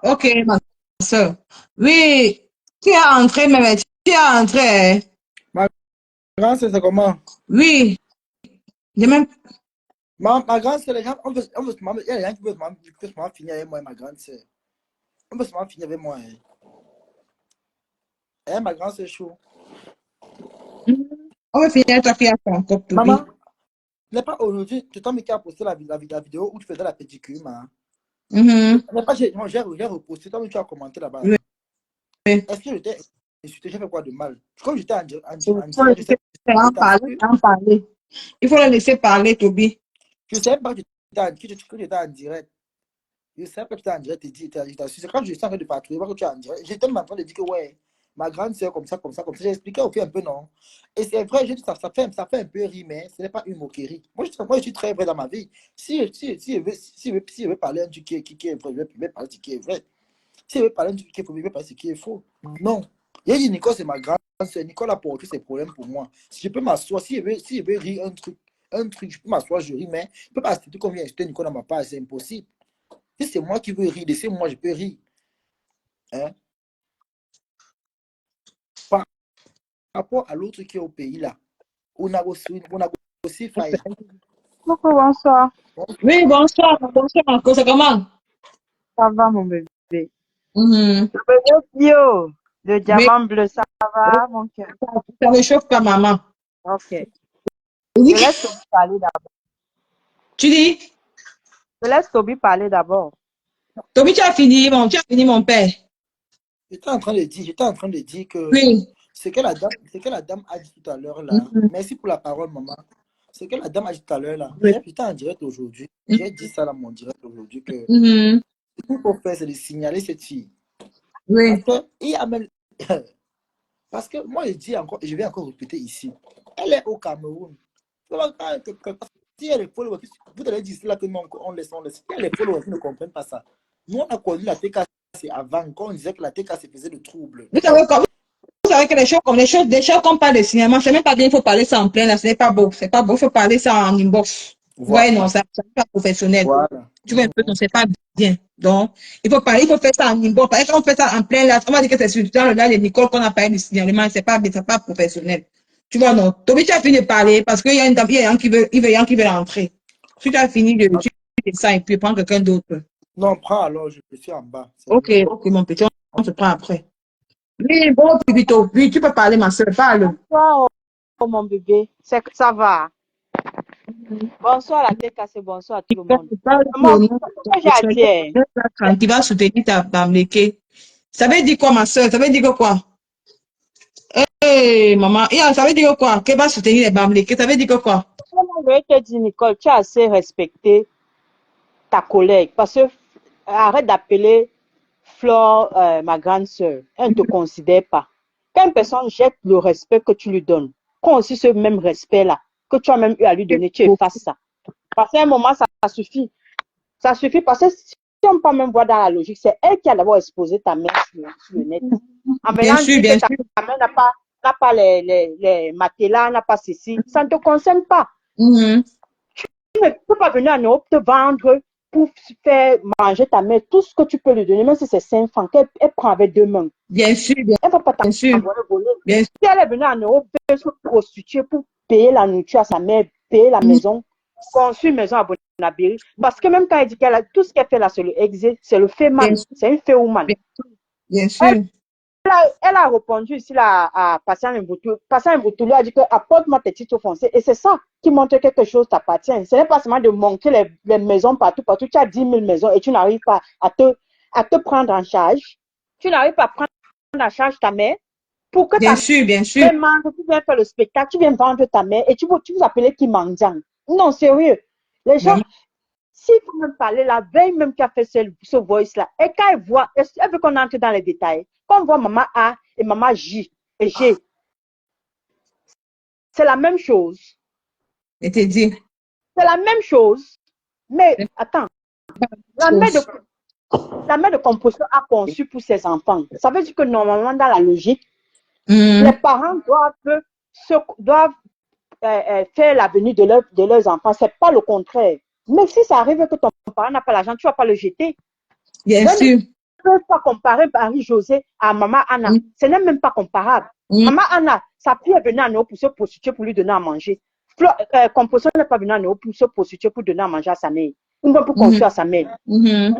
Ok, ma soeur. Oui, tu es entré, mais tu es entré. Ma grande sœur, c'est comment? Oui. Même... Ma grande sœur, les gens, il y a des gens qui veulent finir avec moi et ma grande sœur. On veut seulement finir avec moi. Ma grande sœur chaud. On va finir ta fille à ton cop. Maman, n'est pas aujourd'hui, tu t'as mis qu'à poster la vidéo où tu faisais la pédicure, ma. N'est pas, j'ai reposté, toi, tu as commenté là-bas. Oui. Est-ce que j'étais insulté, j'ai fait quoi de mal? Comme j'étais en direct, en parler. Il faut le laisser parler, Toby. Je ne sais pas que j'étais en direct. Je sais pas que tu es en direct, c'est quand je suis en train de patrouiller, que tu es en direct. J'étais en train de dire que ouais, ma grande soeur comme ça. J'ai expliqué au fait un peu, non. Et c'est vrai, ça fait un peu rire, mais ce n'est pas une moquerie. Moi, je suis très vrai dans ma vie. Si je veux parler un truc qui est vrai, je vais parler de ce qui est vrai. Si je veux parler un truc qui est faux, je vais parler de ce qui est faux. Non. Il a dit, Nicole, c'est ma grande soeur. Nicole a porté ses problèmes pour moi. Si je peux m'asseoir, si je veux rire un truc, je peux m'asseoir, je ris, mais je ne peux pas accepter qu'on vienne acheter Nicole dans ma part, c'est impossible. Si c'est moi qui veux rire, laissez-moi, je peux rire. Hein? Par rapport à l'autre qui est au pays là, on a aussi failli. Coucou, bonsoir. Oui, bonsoir, encore, c'est comment? Ça va, mon bébé. Le bébé bio, le diamant bleu, ça va, mon cœur? Ça réchauffe pas, maman. Ok. Oui. Je laisse Toby parler d'abord. Tu dis? Je laisse Toby parler d'abord. Toby, tu as fini, mon père. J'étais en train de dire que Oui. ce que la dame a dit tout à l'heure là, merci pour la parole, maman. Ce que la dame a dit tout à l'heure là, j'étais en direct aujourd'hui. J'ai dit ça dans mon direct aujourd'hui que ce qu'il faut faire, c'est de signaler cette fille. Oui. Parce que moi, je dis encore, et je vais encore répéter ici, elle est au Cameroun. Si elle est followers, vous allez dire là que non, on laisse. Si elle est followers, ils ne comprennent pas ça. Nous, on a connu la TK, c'est avant, quand on disait que la TK se faisait de troubles. Vous savez que des choses qu'on parle de cinéma, c'est même pas bien, il faut parler ça en plein, là, ce n'est pas beau, c'est pas beau, il faut parler ça en inbox. Voilà. Ouais, non, ça n'est pas professionnel. Voilà. Tu vois un peu, non, c'est pas bien. Donc, il faut faire ça en inbox. Parce que quand on fait ça en plein, là, on va dire que c'est sur là, les Nicole qu'on a parlé du signalement, c'est pas bien, c'est pas professionnel. Tu vois, non. Toby, tu as fini de parler parce qu'il y a un qui veut rentrer. Si tu as fini de, tu fais ça et puis prends quelqu'un d'autre. Non, prends alors, je suis en bas. Ok, mon petit, on se prend après. Oui, bon, Pipito, oui, tu peux parler, ma soeur, parle. Bonsoir, mon bébé. Ça va. Bonsoir la tête cassée, bonsoir à tout le monde. Qui va soutenir ta Bamleke. Ça veut dire quoi, ma soeur? Ça veut dire quoi? Hey, maman, ça veut dire quoi? Qu'elle va soutenir les Bamleke. Ça veut dire quoi? Je vais te dire, Nicole, tu as assez respecté ta collègue parce que arrête d'appeler Flore ma grande soeur. Elle ne te considère pas. Quand une personne jette le respect que tu lui donnes, prends aussi ce même respect-là que tu as même eu à lui donner, tu effaces ça. Parce qu'à un moment, ça suffit. Ça suffit parce que si on peut même voir dans la logique, c'est elle qui a d'abord exposé ta mère sur le net. En venant dire que ta mère n'a pas les matelas, n'a pas ceci, ça ne te concerne pas. Tu ne peux pas venir en Europe te vendre pour faire manger ta mère tout ce que tu peux lui donner, même si c'est 5 francs, qu'elle prend avec 2 mains. Bien sûr, Elle ne va pas t'envoyer voler. Si elle est venue en Europe, elle se prostituer pour payer la nourriture à sa mère, payer la maison, construire une maison à Bonabiri. Parce que même quand elle dit qu'elle a tout ce qu'elle fait là, c'est le exé, c'est le fait man, c'est une fait woman. Bien sûr. Elle a répondu ici là, à Patient Mboutou. Patient Mboutou lui a dit que apporte-moi tes titres fonciers. Et c'est ça qui montre que quelque chose t'appartient. Ce n'est pas seulement de manquer les maisons partout. Tu as 10 000 maisons et tu n'arrives pas à te prendre en charge. Tu n'arrives pas à prendre en charge ta mère. Pour que bien sûr. Même tu viens faire le spectacle, tu viens vendre ta mère et tu vous appelez qui mendiant. Non, sérieux. Les gens, s'il faut même parler la veille même qui a fait ce voice-là, et quand elle voit, elle veut qu'on entre dans les détails, quand on voit maman A et maman J et G, c'est la même chose. Je te dis. C'est la même chose. Mais attends, la mère de composition a conçu pour ses enfants. Ça veut dire que normalement, dans la logique, les parents doivent faire l'avenir de leurs enfants. Ce n'est pas le contraire. Mais si ça arrive que ton parent n'a pas l'argent, tu ne vas pas le jeter. Bien sûr. Tu ne peux pas comparer Marie-Josée à Maman Anna. Ce n'est même pas comparable. Maman Anna, sa fille est venue en Europe pour se prostituer pour lui donner à manger. Composition n'est pas venue en Europe pour se prostituer pour donner à manger à sa mère. Ou même pour construire à sa mère. Même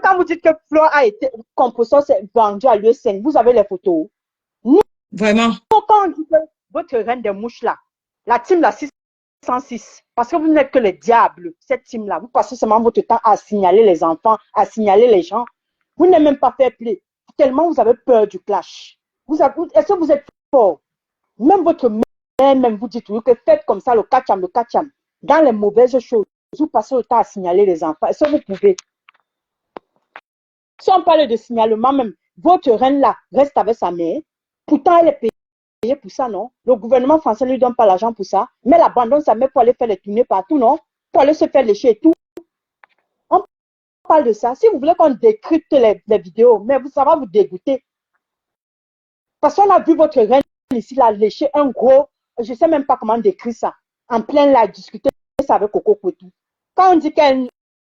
quand vous dites que Flore a été Composition vendue à l'UE5, vous avez les photos. Vraiment. Quand on dit que votre reine des mouches là, la team là 606, parce que vous n'êtes que les diables, cette team là, vous passez seulement votre temps à signaler les enfants, à signaler les gens. Vous n'êtes même pas fair play, tellement vous avez peur du clash. Est-ce que vous êtes fort? Même votre mère, même vous dites que faites comme ça le catcham. Dans les mauvaises choses, vous passez le temps à signaler les enfants. Est-ce que vous pouvez? Si on parle de signalement même, votre reine là reste avec sa mère, pourtant elle est payée pour ça, non? Le gouvernement français ne lui donne pas l'argent pour ça, mais elle abandonne sa mère pour aller faire les tournées partout, non? Pour aller se faire lécher et tout. On parle de ça. Si vous voulez qu'on décrypte les vidéos, mais ça va vous dégoûter. Parce qu'on a vu votre reine ici, là, lécher un gros, je ne sais même pas comment décrire ça, en plein live, discuter ça avec Coco Kouetou. Quand on dit qu'elle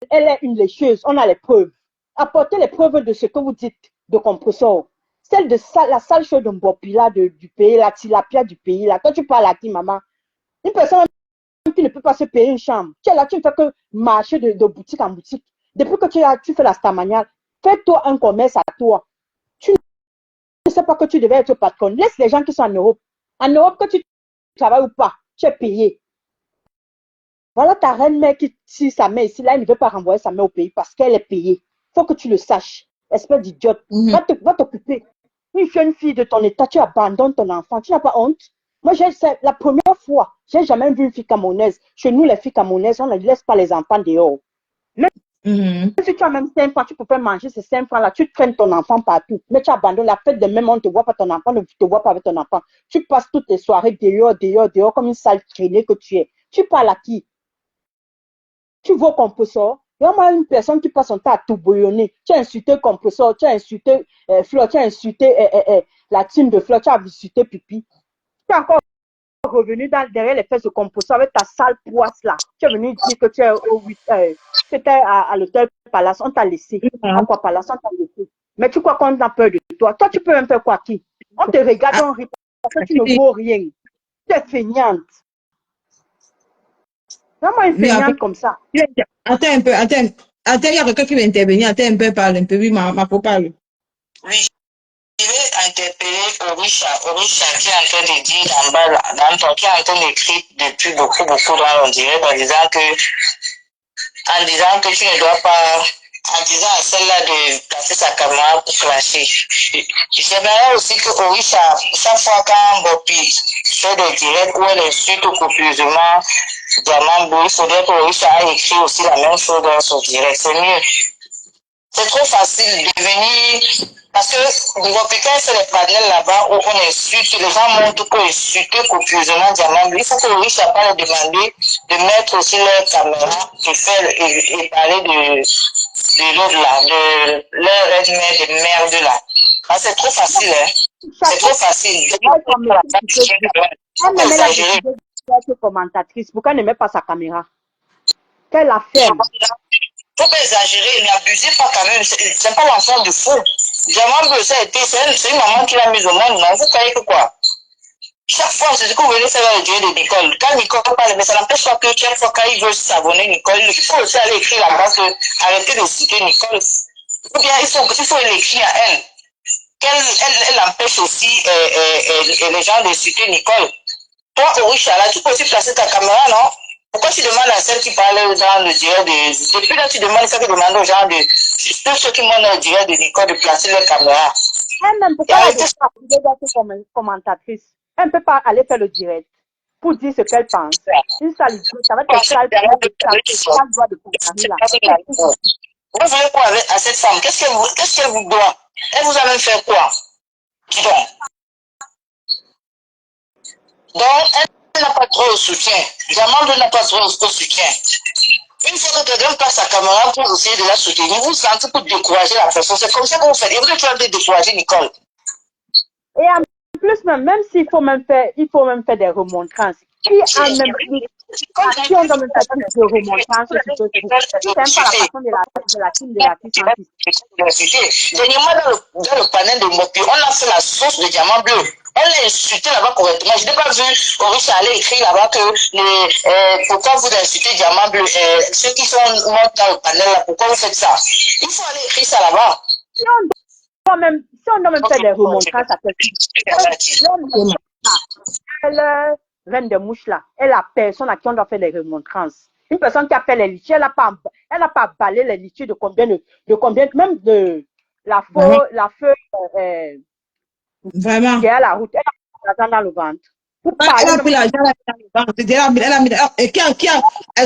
est une lécheuse, on a les preuves. Apportez les preuves de ce que vous dites de compresseur. Celle de la sale chose de Mbopila du pays, la tilapia du pays, là. Quand tu parles à qui, maman, une personne qui ne peut pas se payer une chambre, tu es là, tu ne fais que marcher de boutique en boutique. Depuis que tu fais la stamaniale, fais-toi un commerce à toi. Tu ne sais pas que tu devais être patronne. Laisse les gens qui sont en Europe. En Europe, que tu travailles ou pas, tu es payé. Voilà ta reine-mère qui tire sa mère ici, là, elle ne veut pas renvoyer sa mère au pays parce qu'elle est payée. Il faut que tu le saches. Espèce d'idiote. Va t'occuper. Une jeune fille de ton état, tu abandonnes ton enfant. Tu n'as pas honte? Moi, c'est la première fois. J'ai jamais vu une fille camerounaise. Chez nous, les filles camerounaises, on ne laisse pas les enfants dehors. Même si tu as même 5 francs, tu peux faire manger ces 5 francs-là. Tu traînes ton enfant partout. Mais tu abandonnes la fête de même, on ne te voit pas ton enfant, ne te voit pas avec ton enfant. Tu passes toutes les soirées dehors, comme une sale traînée que tu es. Tu parles à qui? Tu vois qu'on peut sortir. Il y a moi une personne qui passe son temps à tout bouillonner. Tu as insulté Compressor, tu as insulté Fleur, tu as insulté la team de Fleur, tu as insulté Pipi. Tu es encore revenu derrière les fesses de Compressor avec ta sale poisse là. Tu es venu dire que tu es c'était à l'hôtel Palace, on t'a laissé. À quoi Palace, on t'a laissé. Mais tu crois qu'on a peur de toi? Toi, tu peux même faire quoi qui? On te regarde, on rit parce que tu ne vaux rien. Tu es feignante. Vraiment une feignante comme ça. Attends un peu, attends. Attends, il y a quelqu'un qui va intervenir. Attends un peu, parle un peu. Oui, ma faut parler. Oui, je vais interpeller Orisha qui est en train de dire en bas, qui est en train d'écrire depuis beaucoup dans le direct en disant que tu ne dois pas, en disant à celle-là de placer sa caméra pour flasher. J'aimerais aussi que Orisha, chaque fois quand Bopi fait des directs où elle insulte copieusement Diamant Bleu, il faudrait que Orisha ait écrit aussi la même chose dans son direct. C'est mieux. C'est trop facile de venir, parce que quand c'est les panels là-bas où on insulte, les gens montrent pour insulter copieusement Diamant Bleu. Il faut que Orisha pas leur demander de mettre aussi leur caméra et parler de l'autre là, de leur ethnie de merde là. Ah, c'est trop facile, hein. C'est trop facile. Elle me met la décision d'être commentatrice. Pourquoi elle ne met pas sa caméra? Qu'elle la ferme. Faut pas exagérer, mais abusez pas quand même. C'est pas l'enfant de fou. Diamant Bleu, ça a été, c'est une maman qui l'a mise au monde, non? Vous croyez que quoi? Chaque fois, c'est ce que vous venez faire le direct de Nicole. Quand Nicole parle, mais ça n'empêche pas que chaque fois qu'il veut s'abonner, Nicole, il faut aussi aller écrire là-bas que arrêtez de citer Nicole. Ou bien il faut l'écrire à elle. Elle empêche aussi les gens de citer Nicole. Toi, Orisha, là, tu peux aussi placer ta caméra, non? Pourquoi tu demandes à celle qui parle dans le direct de... Depuis là, tu demandes ça que demande aux gens de... Tous ceux qui montent dans le direct de Nicole de placer leur caméra. Elle-même, pourquoi elle doit être commentatrice? Elle ne peut pas aller faire le direct pour dire ce qu'elle pense. Une sale idée, ça va être sale droit de comparer là. Vous voulez quoi à cette femme? Qu'est-ce qu'elle vous doit? Elle vous a même fait quoi? Dis donc. Donc, elle n'a pas trop de soutien. Diamant n'a pas trop de soutien. Une fois que quelqu'un passe sa caméra pour essayer de la soutenir, vous sentez pour décourager la personne. C'est comme ça que vous faites. Et vous êtes en train de décourager Nicole. Et en plus, même s'il faut même faire, des remontrances. Qui a même qui ont même fait plus de remontrances sur Facebook. C'est pas la façon de la team de l'artiste. Dernièrement, dans le panel de Mopi, on a fait la sauce de Diamant Bleu. On l'a insulté là-bas correctement. Je n'ai pas vu Orisha aller écrire là-bas que pourquoi vous insultez Diamant Bleu, ceux qui sont morts dans le panel là, pourquoi vous faites ça? Il faut aller écrire ça là-bas. Si on doit même faire des remontrances à quelqu'un, reine de mouche là, est la personne à qui on doit faire des remontrances. Une personne qui a fait les litiges, elle n'a pas balayé les litiges de combien, même de la feu, Vraiment. qui est à la route, elle a l'argent dans le ventre. Elle a pris l'argent dans le ventre. Est-ce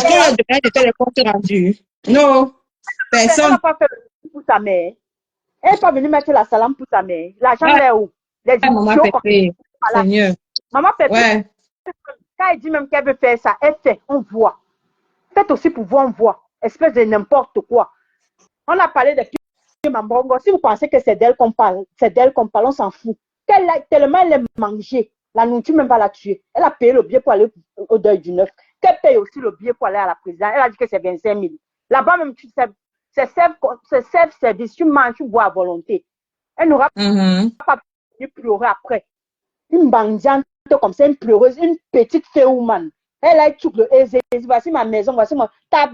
qu'on a demandé de faire les comptes rendus? Non. Personne. Elle n'a pas fait le truc pour sa mère. Elle n'est pas venue mettre la salame pour sa mère. L'argent est où? Les Maman Pépé. Seigneur. Maman Pépé. Ouais. Quand elle dit même qu'elle veut faire ça, elle fait, on voit. Faites aussi pour voir, on voit. Espèce de n'importe quoi. On a parlé de Mambongo. Si vous pensez que c'est d'elle qu'on parle, on s'en fout. Tellement elle est mangée, la nourriture même va la tuer. Elle a payé le billet pour aller au deuil du 9. Qu'elle paye aussi le billet pour aller à la présidence. Elle a dit que c'est 25 000. Là-bas même, c'est self-service. Tu manges, tu bois à volonté. Elle n'aura pas pu pleurer après. Une bandiante comme ça, une pleureuse, une petite fée woman. Elle a tout le voici ma maison, voici moi. Ta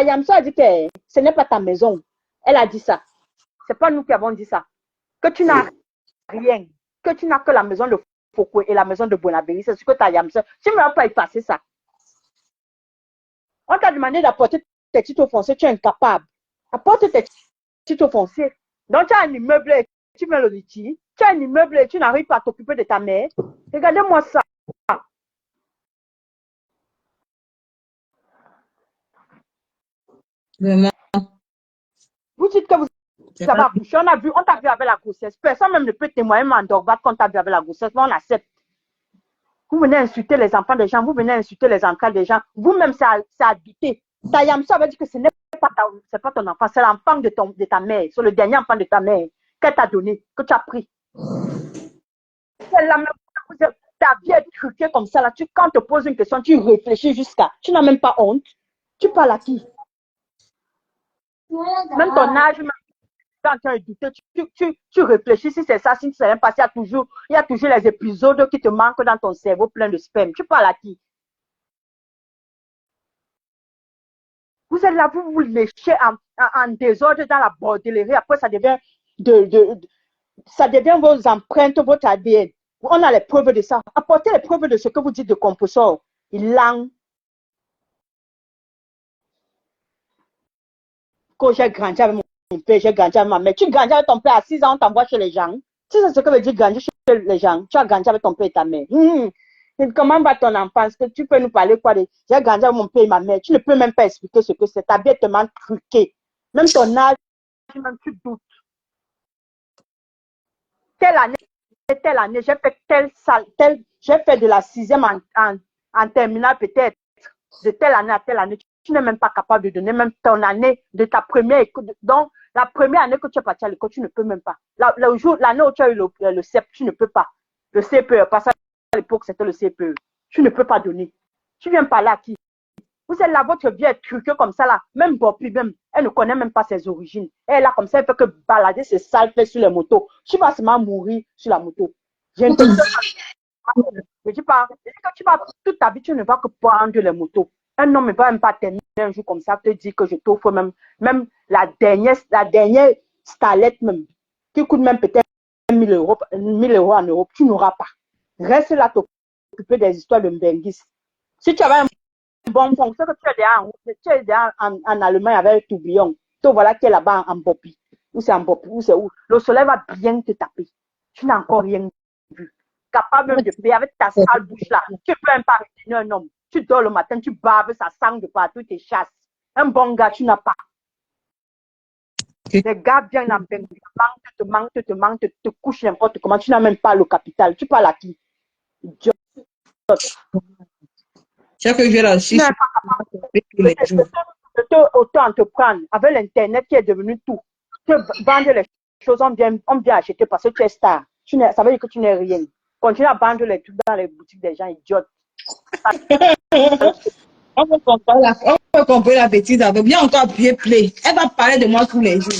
Yamso a dit que ce n'est pas ta maison. Elle a dit ça. C'est pas nous qui avons dit ça. Que tu n'as rien. Que tu n'as que la maison de Foucault et la maison de Bonabéry. C'est ce que ta Yamso. Tu ne vas pas effacer ça. On t'a demandé d'apporter tes titres fonciers. Tu es incapable. Apporte tes titres fonciers. Donc tu as un immeuble et tu mets le litige. Tu as un immeuble et tu n'arrives pas à t'occuper de ta mère. Regardez-moi ça. Vraiment. Vous dites que vous avez accouché. On t'a vu avec la grossesse. Personne même ne peut témoigner Mandorbat qu'on t'a vu avec la grossesse. Mais on accepte. Vous venez insulter les enfants des gens. Vous venez insulter les enfants des gens. Vous-même, c'est habité. Ta Yamso avait dit que ce n'est pas ton enfant, c'est l'enfant de ta mère, c'est le dernier enfant de ta mère qu'elle t'a donné, que tu as pris. C'est la même chose. Ta vie est truquée comme ça, là. Quand on te pose une question, tu réfléchis jusqu'à. Tu n'as même pas honte. Tu parles à qui? Même ton âge, même quand tu as douté, tu réfléchis si c'est ça, si c'est même passé, il y a toujours les épisodes qui te manquent dans ton cerveau plein de sperme. Tu parles à qui? Vous êtes là, vous léchez en désordre dans la bordellerie. Après, ça devient vos empreintes, votre ADN. On a les preuves de ça. Apportez les preuves de ce que vous dites de Composor. Il langue. Quand j'ai grandi avec mon père, j'ai grandi avec ma mère. Tu grandis avec ton père à 6 ans, on t'envoie chez les gens. Tu sais ce que veut dire grandir chez les gens. Tu as grandi avec ton père et ta mère. Comment va ton enfance? Tu peux nous parler quoi de... J'ai grandi avec mon père et ma mère. Tu ne peux même pas expliquer ce que c'est. Ta vie est tellement truquée. Même ton âge, même tu doutes. Telle année, j'ai fait j'ai fait de la 6e en terminale peut-être. De telle année à telle année, tu n'es même pas capable de donner même ton année de ta première école. Donc, la première année que tu es parti à l'école, tu ne peux même pas. L'année où tu as eu le CEP, tu ne peux pas. Le CPE, parce qu'à l'époque, c'était le CPE. Tu ne peux pas donner. Tu viens parler à qui? Vous êtes là, votre vie est truquée comme ça là. Même Bopi, même, elle ne connaît même pas ses origines. Elle est là comme ça, elle fait que balader ses sales faits sur les motos. Tu vas seulement mourir sur la moto. Je ne dis pas que tu vas toute ta vie, tu ne vas que prendre les motos. Un homme ne va même pas terminer un jour comme ça, te dire que je t'offre même la dernière starlette même, qui coûte même peut-être 1000 euros en Europe. Tu n'auras pas. Reste là t'occuper des histoires de Mbengis. Si tu avais un bon fond, c'est que tu es déjà en Allemagne avec un tourbillon. Toi, voilà qui est là-bas en Bopi. Ou c'est en Bopi, ou c'est où. Le soleil va bien te taper. Tu n'as encore rien vu. Capable même de payer avec ta sale bouche là. Tu peux même pas retenir un homme. Tu dors le matin, tu baves, ça sang de partout, tu chasses. Un bon gars, tu n'as pas. Les gars bien en peine, te manquent, te couchent n'importe comment. Tu n'as même pas le capital. Tu parles à qui? Chaque jour là aussi, auto-entreprendre avec l'internet qui est devenu tout. Tu vendre les choses, on vient acheter parce que tu es star. Ça veut dire que tu n'es rien. Continue à vendre les trucs dans les boutiques des gens idiotes. on va comparer la bêtise avec bien encore pied play. Elle va parler de moi tous les jours.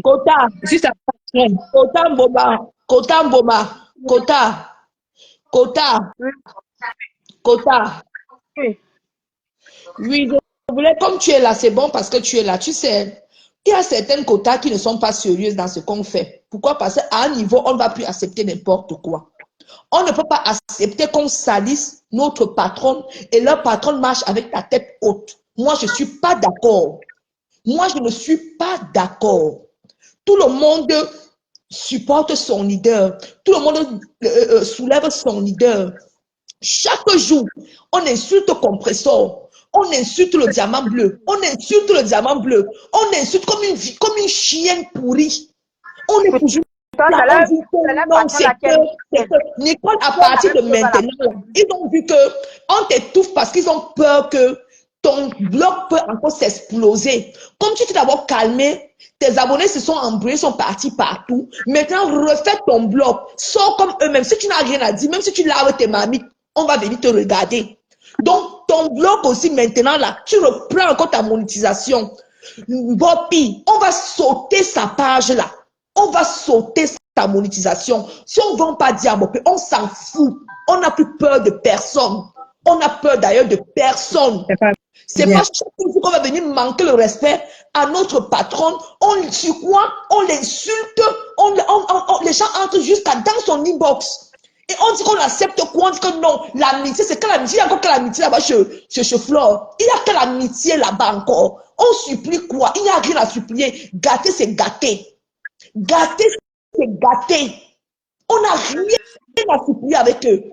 Kota. Si ça Kota Mboma. Kota Mboma. Kota. Kota. Kota. Oui, je voulais, comme tu es là, c'est bon parce que tu es là. Tu sais, il y a certaines quotas qui ne sont pas sérieuses dans ce qu'on fait. Pourquoi? Parce qu'à un niveau, on ne va plus accepter n'importe quoi. On ne peut pas accepter qu'on salisse notre patronne et leur patronne marche avec la tête haute. Moi, je ne suis pas d'accord. Moi, je ne suis pas d'accord. Tout le monde supporte son leader. Tout le monde soulève son leader. Chaque jour, on insulte Compressor. On insulte le diamant bleu. On insulte le diamant bleu. On insulte comme une chienne pourrie. On est toujours... Nicole, à partir de maintenant, ils ont vu qu'on t'étouffe parce qu'ils ont peur que ton blog peut encore s'exploser. Comme tu t'es d'abord calmé, tes abonnés se sont embrouillés, sont partis partout. Maintenant, refais ton blog. Sors comme eux-mêmes. Si tu n'as rien à dire, même si tu laves tes mamites, on va venir te regarder. Donc, ton blog aussi maintenant, là, tu reprends encore ta monétisation. Bopi, on va sauter sa page là. On va sauter sa monétisation. Si on ne vend pas dire à Bopi, on s'en fout. On n'a plus peur de personne. On a peur d'ailleurs de personne. C'est pas chaque jour qu'on va venir manquer le respect à notre patronne. Sur quoi? On l'insulte. Les gens entrent jusqu'à dans son inbox. Et on dit qu'on accepte quoi? On dit que non, l'amitié, c'est quelle amitié? Il y a encore quelle amitié là-bas chez Flore? Il y a quelle amitié là-bas encore? On supplie quoi? Il n'y a rien à supplier. Gâter, c'est gâter. Gâter, c'est gâter. On n'a rien à supplier avec eux.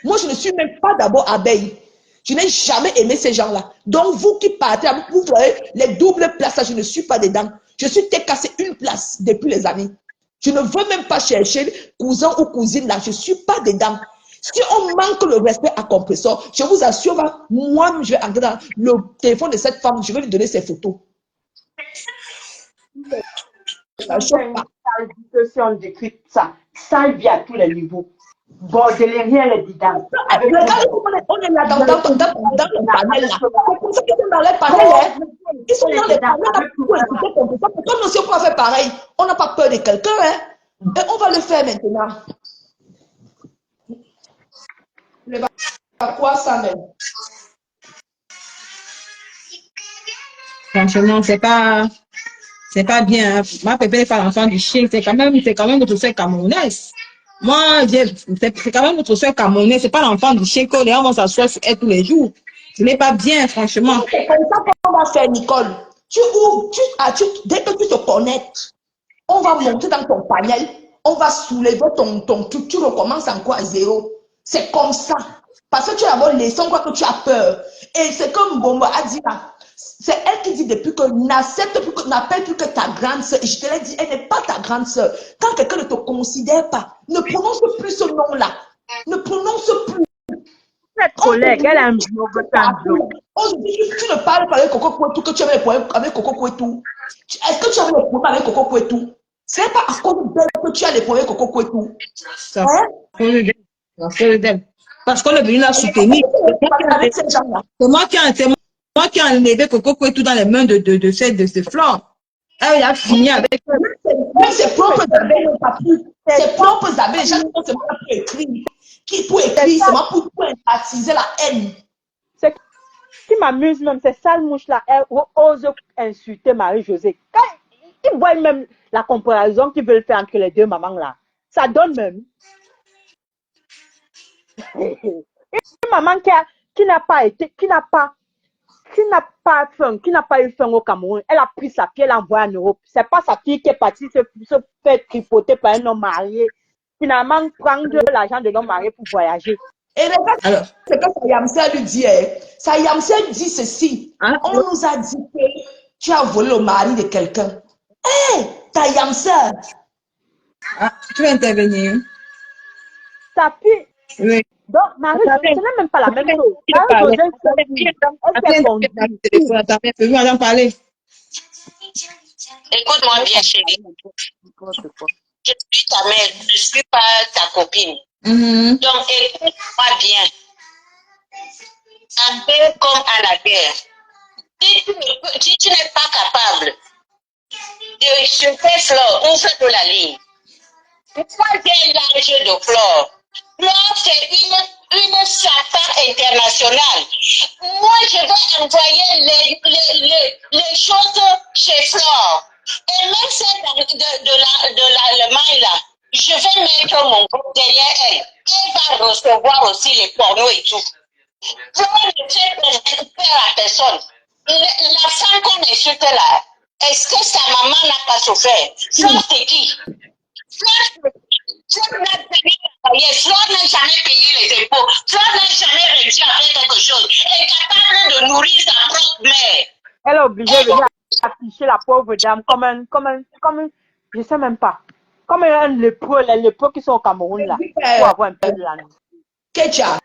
Moi, je ne suis même pas d'abord abeille. Je n'ai jamais aimé ces gens-là. Donc, vous qui partez, vous voyez les doubles places, là, je ne suis pas dedans. Je suis cassé une place depuis les années. Je ne veux même pas chercher cousin ou cousine là. Je ne suis pas dedans. Si on manque le respect à compresseur, je vous assure, moi, je vais entrer dans le téléphone de cette femme, je vais lui donner ses photos. Ça choque pas. Si on décrit ça, ça vient à tous les niveaux. Bordelérien les dedans. Avec Regardez comment on est là dans le panel là. C'est comme ça qu'ils sont dans les panels. Hein. Ils sont dans les panels là pour écouter compresseur. Comme nous aussi on peut faire pareil. On n'a pas peur de quelqu'un. Hein. Et on va le faire maintenant. Le quoi ça même? Franchement, c'est pas bien. Hein. Ma pépé n'est pas l'enfant du chien. C'est quand même notre soeur camerounaise. Moi, c'est quand même notre soeur camerounaise. C'est pas l'enfant du chien que les gens vont s'asseoir sur elle tous les jours. Ce n'est pas bien, franchement. C'est comme ça qu'on va faire, Nicole. Dès que tu te connectes, on va monter dans ton panel, on va soulever ton truc, tu recommences encore à zéro. C'est comme ça. Parce que tu as d'abord laissé, on croit que tu as peur. Et c'est comme Bomba a dit là. C'est elle qui dit depuis que n'appelle plus que ta grande soeur. Et je te l'ai dit, elle n'est pas ta grande soeur. Quand quelqu'un ne te considère pas, ne prononce plus ce nom-là. Ne prononce plus. cette collègue, elle a un blog. Aujourd'hui, tu ne parles pas avec Coco Kouetou que tu avais les problèmes avec Coco Kouetou. Est-ce que tu avais les problèmes avec Coco Kouetou? Ce n'est pas à cause d'elle que tu as les problèmes avec Coco Kouetou. Parce qu'on est venu la soutenir. C'est moi qui ai enlevé Coco Kouetou dans les mains de ces fleurs. Elle a fini avec. Même ses propres abeilles n'ont pas pu. Ses propres abeilles, chaque fois, c'est moi pour écrire. Pour écrire, c'est moi pour attiser la haine. Ce qui m'amuse même, c'est sale mouche là, elle ose insulter Marie-Josée. Quand ils voient même la comparaison qu'ils veulent faire entre les deux mamans là, ça donne même. Une maman qui n'a pas eu faim au Cameroun, elle a pris sa fille, elle l'a envoyée en Europe. C'est pas sa fille qui est partie se faire tripoter par un homme marié. Finalement, prendre de l'argent de l'homme marié pour voyager. Et regarde ce que Sayamsel lui dit. Sayamsel dit ceci. Hein? On nous a dit que tu as volé le mari de quelqu'un. Hé, Sayamsel. Ah, tu veux intervenir? Sa fille. Oui. Donc, Marie-Josée, ce n'est même pas la même chose. Marie-Josée, madame parler. Écoute-moi bien, chérie. Je suis ta mère, je ne suis pas ta copine. Donc, écoute-moi bien. Un peu comme à la guerre. Si tu n'es pas capable de chuter Flore, on fait de la ligne. Pourquoi j'ai l'âge de Flore? Flore, c'est une safari internationale. Moi, je vais envoyer les choses chez Flore. Et même celle de l'Allemagne, là, je vais mettre mon groupe derrière elle. Elle va recevoir aussi les pornos et tout. Flore ne fait peur à personne. La femme qu'on insulte là, est-ce que sa maman n'a pas souffert? Flore, c'est qui? Flore n'a jamais travaillé, Flore n'a jamais payé les impôts, Flore n'a jamais réussi à faire quelque chose. Elle est capable de nourrir sa propre mère. Elle est obligée de venir afficher la pauvre dame comme un, je sais même pas, comme un lépreux, les lépreux qui sont au Cameroun là, pour avoir un peu de l'année. Ketcha,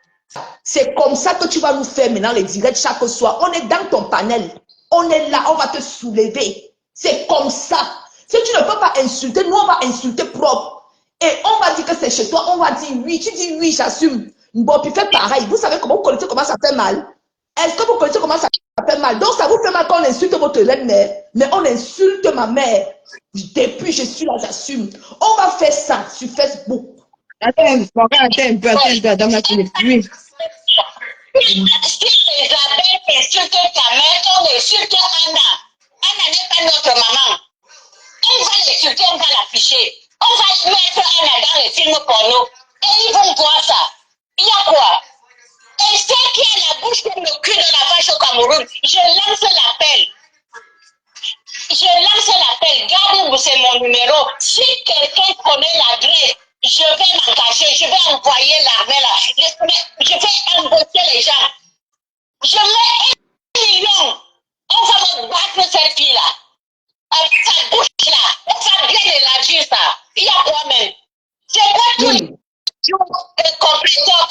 c'est comme ça que tu vas nous faire maintenant les directs chaque soir. On est dans ton panel. On est là, on va te soulever. C'est comme ça. Si tu ne peux pas insulter, nous on va insulter propre. Et on va dire que c'est chez toi, on va dire oui. Tu dis oui, j'assume. Bon, puis fais pareil. Vous savez comment vous connaissez comment ça fait mal? Est-ce que vous connaissez comment ça fait mal? Donc ça vous fait mal quand on insulte votre mère. Mais on insulte ma mère. Depuis, je suis là, j'assume. On va faire ça sur Facebook. Attends un peu, madame la télé. Oui. Si les abeilles insultent ta mère, on insulte Anna. Anna n'est pas notre maman. On va l'insulter, on va l'afficher. On va mettre Anna dans les films porno. Et ils vont voir ça. Il y a quoi? Et ceux qui a la bouche comme le cul de la vache au Cameroun, je lance l'appel. Gardez-vous, c'est mon numéro. Si quelqu'un connaît l'adresse, je vais m'engager, je vais envoyer l'armée là. Je vais embaucher les gens. Je mets 1 million. On va me battre cette fille-là. Avec sa bouche-là. On va bien élargir ça. Il y a quoi même? C'est quoi tous les compresseurs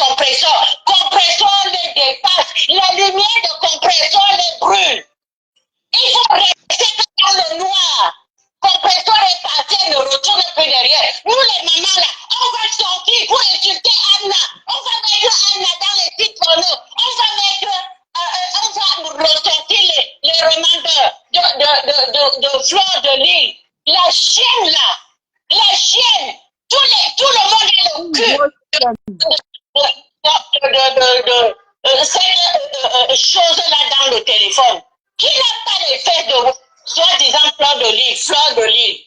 journaux, on va ressortir les romans de Fleur de Lille. La chienne là, la chienne, tout le monde a le cul cette chose-là dans le téléphone. Qui n'a pas les fesses de soi-disant Fleur de Lille, Fleur de Lille?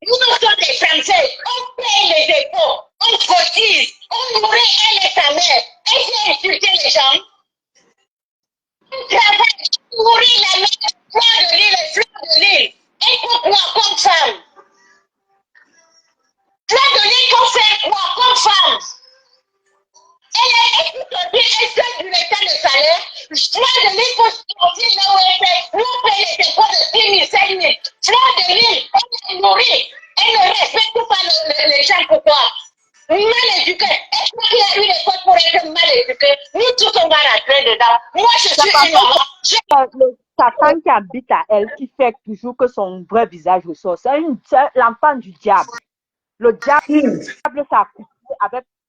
Nous sommes des Français, on paye les dépôts, on cotise, on nourrit elle et sa mère. Elle vient insulter les gens. On travaille, on nourrit la mère, Fleur de Lille et Fleur de Lille. Elle peut quoi comme femme? Fleur de Lille peut faire quoi comme femme? Elle seule du état de salaire. Fleur de Lille peut sortir là où elle fait. Nous paye les dépôts de 6 000, 7 000. Fleur de Lille, elle est nourrie. Elle ne respecte pas les gens. Pourquoi? Mal éduquée. Est-ce qu'il y a eu l'école pour être mal éduquée? Nous tous, on va rentrer dedans. Moi, je suis Satan qui habite à elle, qui fait toujours que son vrai visage ressort. C'est l'enfant du diable. Le diable, ça a couché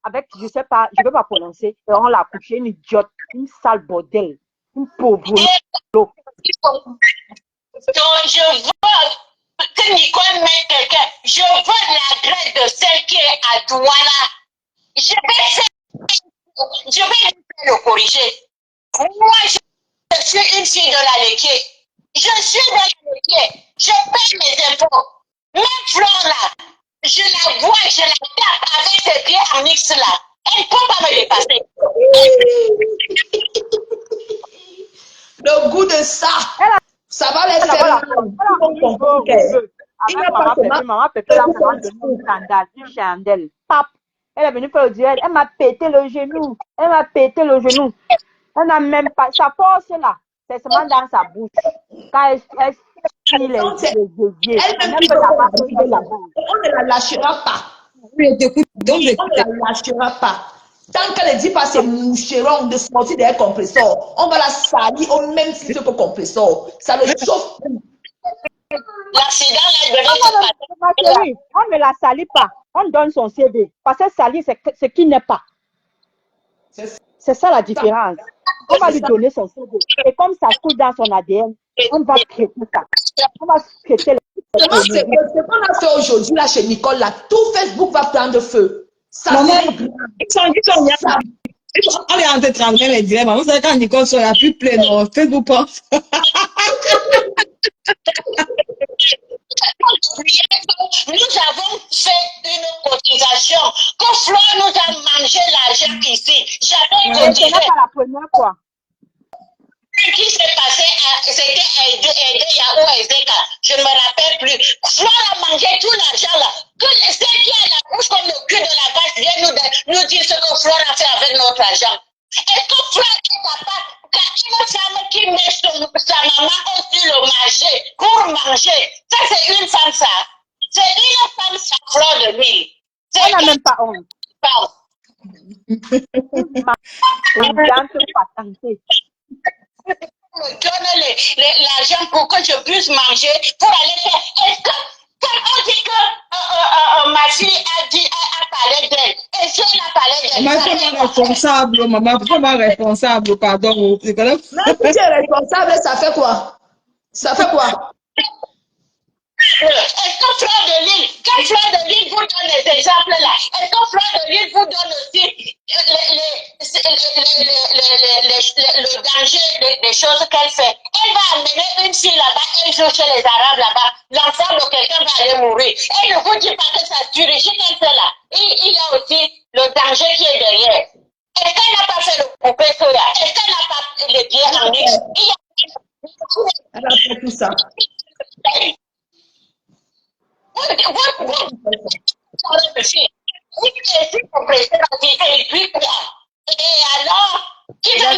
avec, je sais pas, je ne vais pas prononcer, et on l'a couché, une idiote, une sale bordel, une pauvre. Donc, je veux que Nicole mette quelqu'un. Je veux l'adresse de celle qui est à Douala. Je vais le corriger. Moi, je suis une fille de la Léquier. Je suis de la Léquier. Je paye mes impôts. Même Flore là, je la vois, je la tape avec ses pieds en X là. Elle ne peut pas me dépasser. Le goût de ça, ça va les faire. Maman Pépé, là, maman de nous, scandale, une chandelle. Pap. Elle est venue faire le direct. Elle m'a pété le genou. Elle m'a pété le genou. Elle n'a même pas. Sa force là, c'est seulement dans sa bouche. Quand elle suit les yeux. Elle même on ne la lâchera pas. On ne la lâchera pas. Tant qu'elle ne dit pas ces moucherons de sortir des compresseurs, on va la salir au même titre que compresseur. Ça le chauffe. L'accident là, on ne la salit pas. On donne son CD. Parce que salir, c'est ce qui n'est pas. C'est ça la différence. On va lui donner son CD. Et comme ça coule dans son ADN, on va traiter ça. On va traiter ce qu'on a fait aujourd'hui là chez Nicole, là, tout Facebook va prendre feu. Ça on est en train de travailler les directs. Vous savez, quand Nicole sera plus pleine, Facebook pense. Nous avons fait une cotisation. Quand Flore nous a mangé l'argent ici, j'avais ce n'est pas la première fois. Ce qui s'est passé, c'était aider Yahoo Ezeka. Je ne me rappelle plus. Flore a mangé tout l'argent là. Que ceux qui a la bouche comme le cul de la vache viennent nous dire ce que Flore a fait avec notre argent. Est-ce que Flore est capable, quand une femme qui met sa maman sur le marché pour manger, ça c'est une femme ça. C'est une femme ça, Flore de Lille. Elle n'a même pas honte. Me donne l'argent pour que je puisse manger, pour aller faire. Est-ce que, quand on dit que ma fille a parlé d'elle, et si elle a parlé d'elle, Maman, tu es responsable, maman, tu es responsable, pardon. Mais si tu es responsable, ça fait quoi? Ça fait quoi? Est-ce que Fleur de Lille, quand Fleur de Lille vous donne les exemples là, est-ce que Fleur de Lille vous donne aussi le danger des choses qu'elle fait? Elle va amener une fille là-bas, elle joue chez les Arabes là-bas, l'enfant de quelqu'un va aller mourir. Elle ne vous dit pas que ça tue, ce qu'elle fait là. Il y a aussi le danger qui est derrière. Est-ce qu'elle n'a pas fait le coupé soya? Est-ce qu'elle n'a pas les pieds en X? Elle a fait tout ça. Et alors, qui va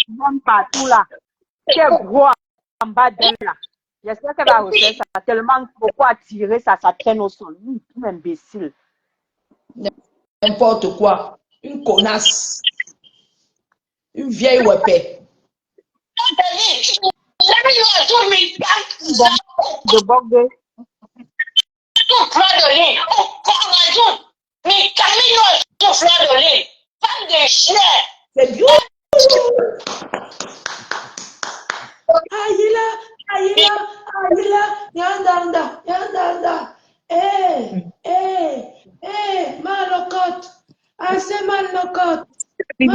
son partout là, qui est gros en bas d'elle là. J'espère qu'elle va refaire ça. Tellement pourquoi tirer ça, ça traîne au sol. Une imbécile. N'importe quoi. Une connasse. Une vieille wepé. Jamais Bon, de Bordeaux. Fleur de lys. Oh, raison. Mais Camille, fleur de lys. Femme de chien. C'est bien. Aïla, aïla, aïla, yandanda, yandanda. Malokot. Assez malokot. Je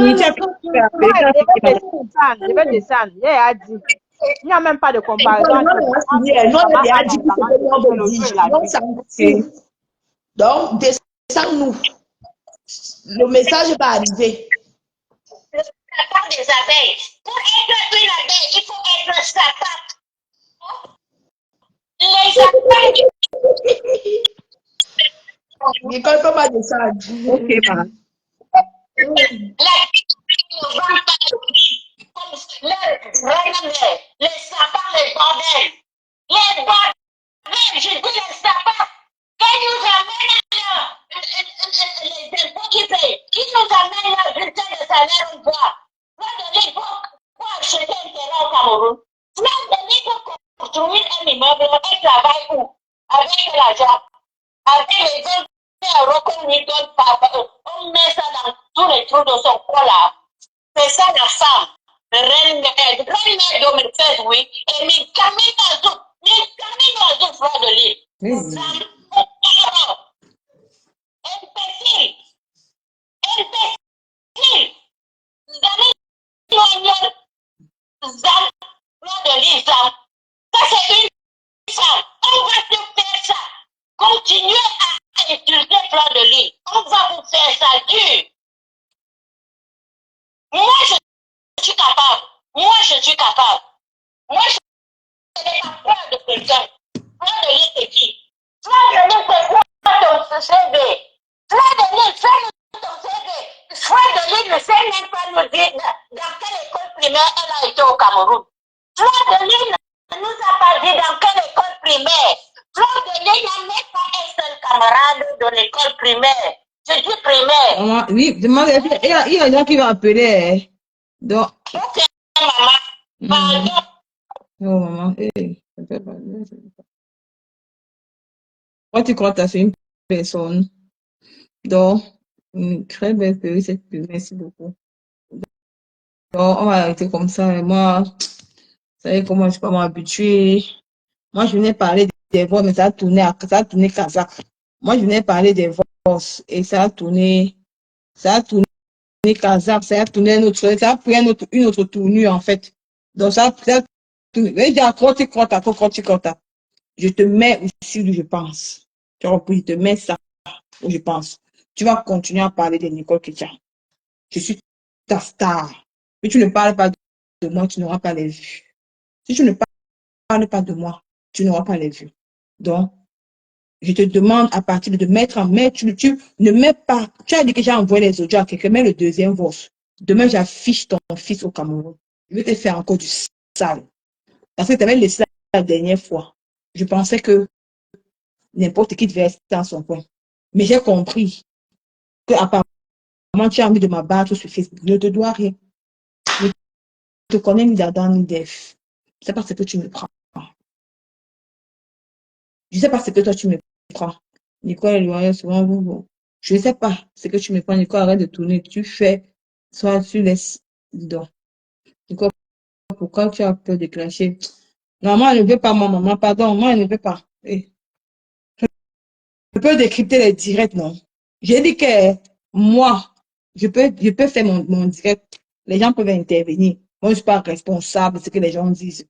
vais descendre. Il a dit. Il n'y a même pas de comparaison. Donc, descends-nous. Le message va arriver. La part des abeilles. Pour être une abeille, il faut être sa patte. Les abeilles. Nicole, comment descendre? Ok, ma. Les sapins, les bordels. Les bordels, je dis les sapins. Qui nous amène là, les impôts qui payent. Qui nous amène là, bulletin de salaire, on voit. Là, de l'époque, pour acheter un terrain au Cameroun. Là, de l'époque, pour construire un immeuble, un travail où? Avec l'argent. Avec les 20 euros qu'on lui donne on met ça dans tous les trous de son col là. C'est ça la femme. Reine-mère 2016, oui. Et mes Camille Azou, fleur de l'île. Imbécile. Imbécile. Zam, fleur de l'île, Zam. Ça, c'est une femme. On va te faire ça. Continuez à utiliser fleur de l'île. On va vous faire ça dur. Moi, je suis capable. Moi, je n'ai pas peur de quelqu'un. Fleur de l'île, c'est qui? Fleur de l'île, c'est quoi ton CV? Fleur de l'île, fais-nous ton CV. Fleur de l'île ne sait même pas nous dire dans quelle école primaire elle a été au Cameroun. Fleur de l'île ne nous a pas dit dans quelle école primaire. Fleur de l'île n'a même pas un seul camarade de l'école primaire. Je dis primaire. Oui, il y a des gens qui vont appeler. Donc. Ok, maman. Pardon. Oh, maman. Quand tu crois que tu as fait une personne, donc, une très belle série, cette pub. Merci beaucoup. Donc, on va arrêter comme ça. Et moi, vous savez comment je suis pas m'habituer. Moi, je venais parler des voix, mais ça a tourné kazakh. Moi, je venais parler des voix et ça a tourné kazakh, ça a tourné ça a pris une autre tournure, en fait. Donc, ça a tourné. Je te mets ici où je pense. Tu as repris, je te mets ça où je pense. Tu vas continuer à parler de Nicole Ketia. Je suis ta star. Mais tu ne parles pas de moi, tu n'auras pas les vues. Si tu ne parles pas de moi, tu n'auras pas les vues. Donc, je te demande à partir de mettre en main, tu ne mets pas. Tu as dit que j'ai envoyé les audios à quelqu'un, mets le deuxième voice. Demain, j'affiche ton fils au Cameroun. Je vais te faire encore du sale. Parce que tu avais laissé la dernière fois. Je pensais que n'importe qui devait rester dans son coin. Mais j'ai compris que apparemment tu as envie de m'abattre sur Facebook. Je ne te dois rien. Je te connais ni d'Adam ni d'Ève. Je ne sais pas ce que tu me prends. Je ne sais pas ce que toi tu me prends. Nicole Loyer, souvent vous. Je ne sais pas ce que tu me prends. Nicole, arrête de tourner. Tu fais, soit tu laisses. Donc, Nicole, pourquoi tu as peur de clasher? Non, moi, je ne veux pas, ma maman. Pardon, moi, je ne veux pas. Je peux décrypter les directs, non? J'ai dit que moi, je peux faire mon direct. Les gens peuvent intervenir. Moi, je ne suis pas responsable de ce que les gens disent.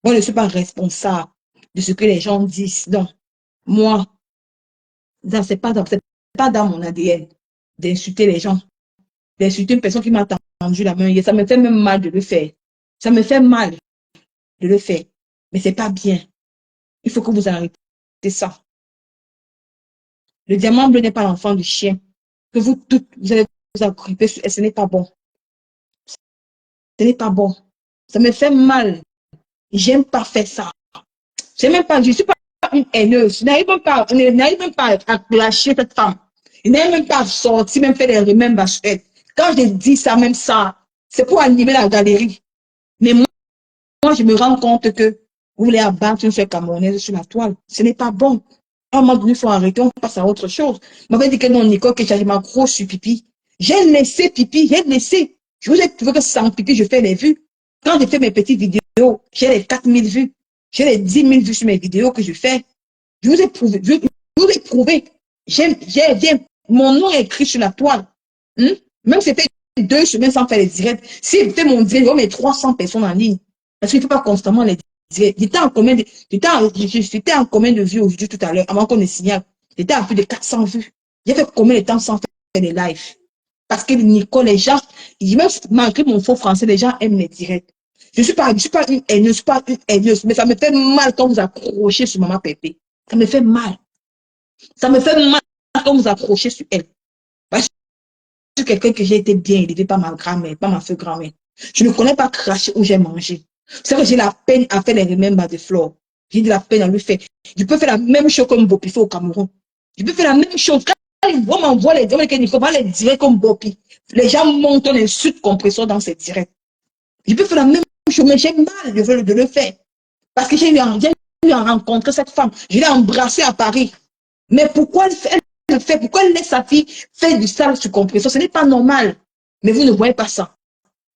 Moi, je ne suis pas responsable de ce que les gens disent. Donc, moi, c'est pas dans mon ADN d'insulter les gens, d'insulter une personne qui m'a tendu la main. Ça me fait même mal de le faire. Ça me fait mal de le faire. Mais c'est pas bien. Il faut que vous arrêtez ça. Le diamant bleu n'est pas l'enfant du chien. Que vous toutes, vous allez vous agripper sur, et ce n'est pas bon. Ce n'est pas bon. Ça me fait mal. J'aime pas faire ça. Je ne suis pas une haineuse. Je n'arrive même pas à clasher cette femme. Il n'arrive même pas à sortir, même faire des remèdes bachettes. Quand je dis ça, même ça, c'est pour animer la galerie. Mais moi, je me rends compte que vous voulez abattre une fille camerounaise sur la toile. Ce n'est pas bon. À un moment donné, il faut arrêter, on passe à autre chose. On m'avait dit que non, Nicole, que j'avais ma grosse sur pipi. J'ai laissé pipi, j'ai laissé. Je vous ai trouvé que sans pipi, je fais les vues. Quand je fais mes petites vidéos, j'ai les 4000 vues. J'ai les 10 000 vues sur mes vidéos que je fais. Je vous ai prouvé. Je vous ai prouvé. Mon nom est écrit sur la toile. Même si c'était 2 semaines sans faire les directs. Si c'était mon direct, on met 300 personnes en ligne. Parce qu'il ne faut pas constamment les directs. J'étais en combien de vues aujourd'hui tout à l'heure, avant qu'on ne signale. J'étais à plus de 400 vues. J'ai fait combien de temps sans faire des lives? Parce que Nicole, les gens, même malgré mon faux français, les gens aiment les directs. Je suis pas une haineuse, mais ça me fait mal quand vous accrochez sur Maman Pépé. Ça me fait mal. Ça me fait mal quand vous accrochez sur elle. Parce que je suis quelqu'un que j'ai été bien élevé par ma grand-mère, par ma feu grand-mère. Je ne connais pas cracher où j'ai mangé. C'est vrai que j'ai la peine à faire les remembers de Flore. J'ai de la peine à lui faire. Je peux faire la même chose comme Bopi fait au Cameroun. Je peux faire la même chose. Quand ils m'envoient les directs, il faut pas les directs comme Bopi. Les gens montent les suites compresseurs dans ces directs. Je peux faire la même chose, mais j'ai mal de le faire. Parce que j'ai eu à rencontrer cette femme. Je l'ai embrassée à Paris. Mais pourquoi elle le fait? Pourquoi elle laisse sa fille faire du sale sur compresseur? Ce n'est pas normal. Mais vous ne voyez pas ça.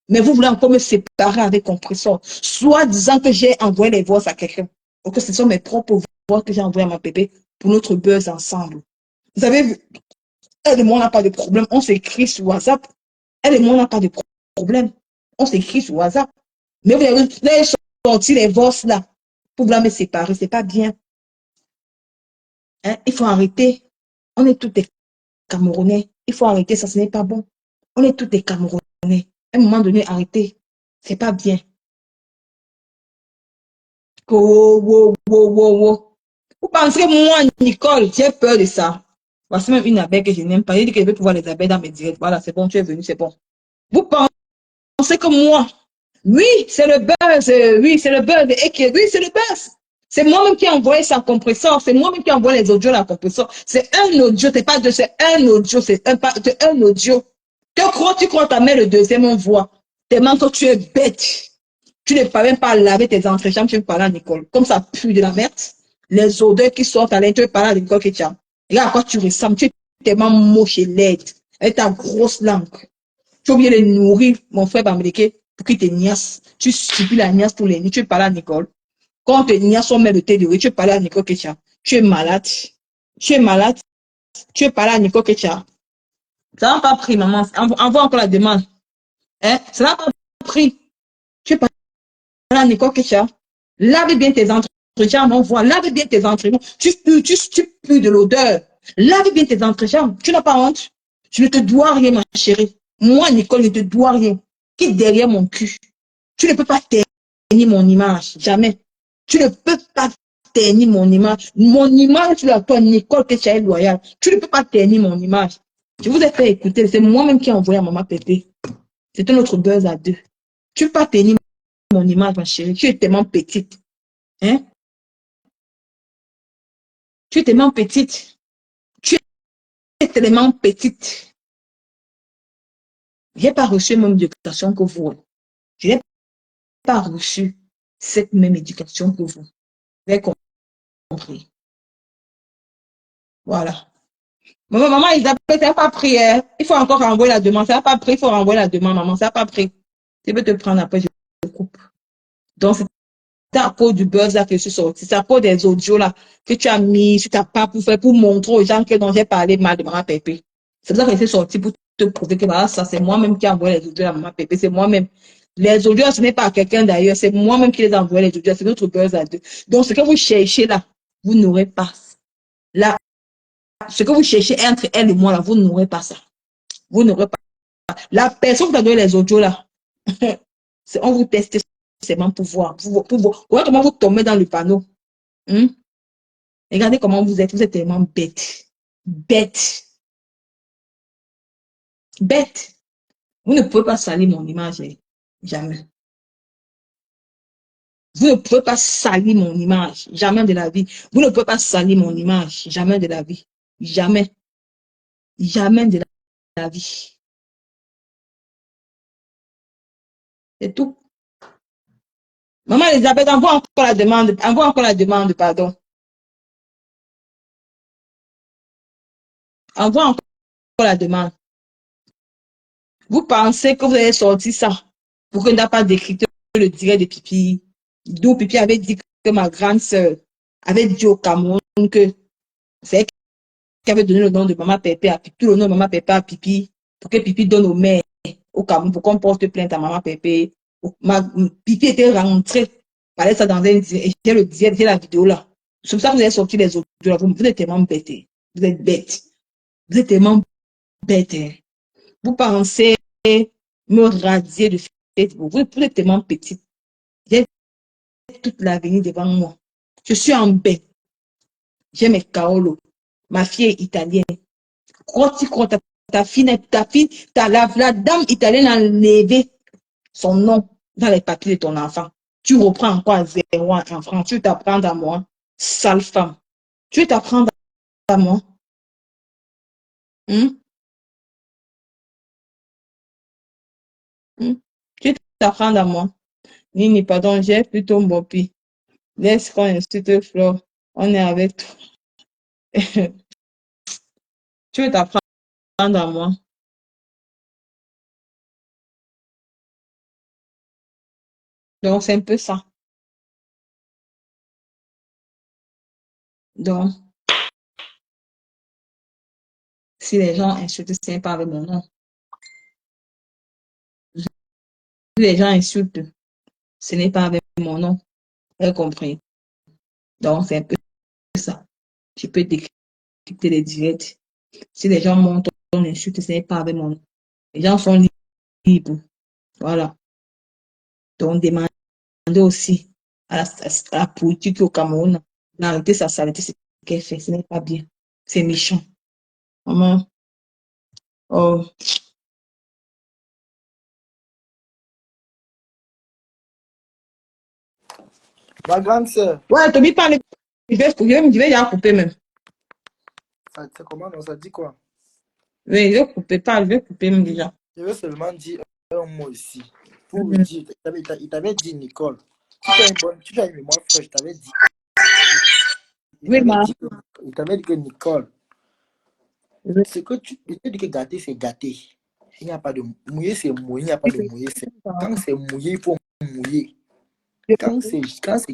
Mais vous voulez encore me séparer avec compresseur. Soit disant que j'ai envoyé les voix à quelqu'un. Ou que ce sont mes propres voix que j'ai envoyées à ma bébé pour notre buzz ensemble. Vous avez vu, elle et moi, on n'a pas de problème. On s'écrit sur WhatsApp. Elle et moi, on n'a pas de problème. On s'écrit sur WhatsApp. Mais vous avez sorti les voix là pour vouloir me séparer. C'est pas bien. Hein? Il faut arrêter. On est tous des Camerounais. Il faut arrêter ça, ce n'est pas bon. On est tous des Camerounais. À un moment donné, arrêtez. C'est pas bien. Oh. Vous pensez que moi, Nicole, j'ai peur de ça. Voici même une abeille que je n'aime pas. J'ai dit que je vais pouvoir les abeilles dans mes directs. Voilà, c'est bon, tu es venu, c'est bon. Vous pensez que moi, oui, c'est le buzz, oui, c'est le buzz, et oui, c'est le buzz. C'est moi-même qui ai envoyé sa compresseur, c'est moi-même qui ai envoyé les audios à la compresseur. C'est un audio, c'est pas deux, c'est un audio, c'est un audio. Tu crois ta mère le deuxième envoi. Tellement que tu es bête. Tu ne peux même pas laver tes entrejambes, tu veux parler à Nicole. Comme ça pue de la merde. Les odeurs qui sortent à l'intérieur, tu veux parler à Nicole Ketcham. Regarde à quoi tu ressembles, tu es tellement moche et laide. Avec ta grosse langue. Tu as oublié de nourrir mon frère Bamileke pour qu'il te niasse. Tu subis la niasse tous les nuits, tu veux parler à Nicole. Quand on te niasse, on met le thé de riz, tu veux parler à Nicole Ketcham. Tu es malade. Tu es malade. Tu veux parler à Nicole Ketcham. Ça n'a pas pris, maman. Envoie encore la demande. Hein? Ça n'a pas pris. Tu veux parler à Nicole Ketcham. Lave bien tes entrejambes, on voit. Lave bien tes entrejambes. Tu pues de l'odeur. Lave bien tes entrejambes. Tu n'as pas honte. Je ne te dois rien, ma chérie. Moi, Nicole, je ne te dois rien. Quitte derrière mon cul. Tu ne peux pas ternir mon image. Jamais. Tu ne peux pas ternir mon image. Mon image, tu l'as, toi, Nicole, que tu es loyale. Tu ne peux pas ternir mon image. Je vous ai fait écouter. C'est moi-même qui ai envoyé à Maman Pépé. C'est un autre buzz à deux. Tu ne peux pas ternir mon image, ma chérie. Tu es tellement petite. Hein? Tu es tellement petite. Tu es tellement petite. Je n'ai pas reçu la même éducation que vous. Je n'ai pas reçu cette même éducation que vous. Vous avez compris. Voilà. Maman, Isabelle, ça n'a pas pris. Hein? Il faut encore renvoyer la demande. Ça n'a pas pris, il faut renvoyer la demande, maman. Ça n'a pas pris. Je peux te prendre après, je te coupe. Donc, c'est à cause du buzz là que je suis sortie. C'est à cause des audios là que tu as mis sur ta part pour montrer aux gens que dont j'ai parlé mal de Maman Pépé. C'est pour ça que je suis sortie pour te prouver que voilà, ça, c'est moi-même qui ai envoyé les audios à Maman Pépé. C'est moi-même. Les audios, ce n'est pas quelqu'un d'ailleurs. C'est moi-même qui les ai envoyés les audios. C'est notre buzz à deux. Donc, ce que vous cherchez là, vous n'aurez pas. Là, ce que vous cherchez entre elle et moi là, vous n'aurez pas ça. Vous n'aurez pas. La personne qui t'a donné les audios là, on vous teste seulement pour voir. Regardez comment vous tombez dans le panneau. Regardez comment vous êtes tellement bête. Bête. Bête. Vous ne pouvez pas salir mon image. Jamais. Vous ne pouvez pas salir mon image. Jamais de la vie. Vous ne pouvez pas salir mon image. Jamais de la vie. Jamais. Jamais de la vie. C'est tout. Maman Elisabeth, envoie encore la demande, pardon. Envoie encore la demande. Vous pensez que vous allez sortir ça pour que n'a pas décrypté le direct de Pipi. D'où Pipi avait dit que ma grande sœur avait dit au Cameroun que c'est elle qui avait donné le nom de Maman Pépé à Pipi, tout le nom de Maman Pépé à Pipi, pour que Pipi donne aux mères au Cameroun, pour qu'on porte plainte à Maman Pépé. Pipi était rentré, parlait ça dans un direct, j'ai le direct, j'ai la vidéo là. C'est pour ça que vous avez sorti les autres. Vous êtes tellement bêtes. Vous êtes bêtes. Vous êtes tellement bêtes. Hein. Vous pensez me radier de Facebook. Vous êtes tellement petite. J'ai toute l'avenir devant moi. Je suis en bain. J'ai mes Kaolo. Ma fille est italienne. Ta fille, la dame italienne a enlevé son nom dans les papiers de ton enfant. Tu reprends encore à 0 en France. Tu veux t'apprendre à moi, sale femme. Tu veux t'apprendre à moi. Tu veux t'apprendre à moi. Nini, pardon, j'ai plutôt Mbopi. Laisse qu'on insulte Flore. On est avec toi. Tu veux t'apprendre à moi. Donc, c'est un peu ça. Donc, si les gens insultent, c'est pas avec mon nom. Si les gens insultent, ce n'est pas avec mon nom. Vous avez compris? Donc, c'est un peu ça. Tu peux décrypter les directs. Si les gens montent ton insulte, ce n'est pas avec mon nom. Les gens sont libres. Voilà. Donc, demandez aussi à la politique au Cameroun d'arrêter sa saleté, ce qu'elle fait. Ce n'est pas bien. C'est méchant. Maman. Oh. Ma grande sœur. Ouais, Toby parle. Je vais déjà couper même. C'est comment, non? Ça dit quoi? Oui, je vais couper, pas, je vais couper même déjà. Je veux seulement dire un mot ici. Pour lui dire, il t'avait dit Nicole. Tu as une mémoire fraîche, je t'avais dit. Oui, Il t'avait dit que Nicole, oui. ce que il te dit que gâter, c'est gâter. Il n'y a pas de mouiller, c'est mouiller, il n'y a pas de mouiller. Quand c'est mouillé, il faut mouiller. Quand c'est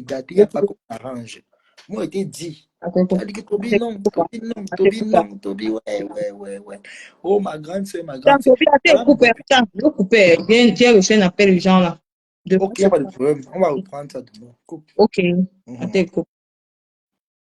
gâté, il n'y a pas qu'on arrange. Moi, je t'ai dit. Tu as dit que Toby, non, Toby, non, Toby, non, Toby, ouais. Oh, ma grande soeur, ma grande soeur. Attends, je vais couper. J'ai reçu un appel urgent là. Ok, il n'y a pas de problème. On va reprendre ça demain. Coupe. Ok, attends, coupe.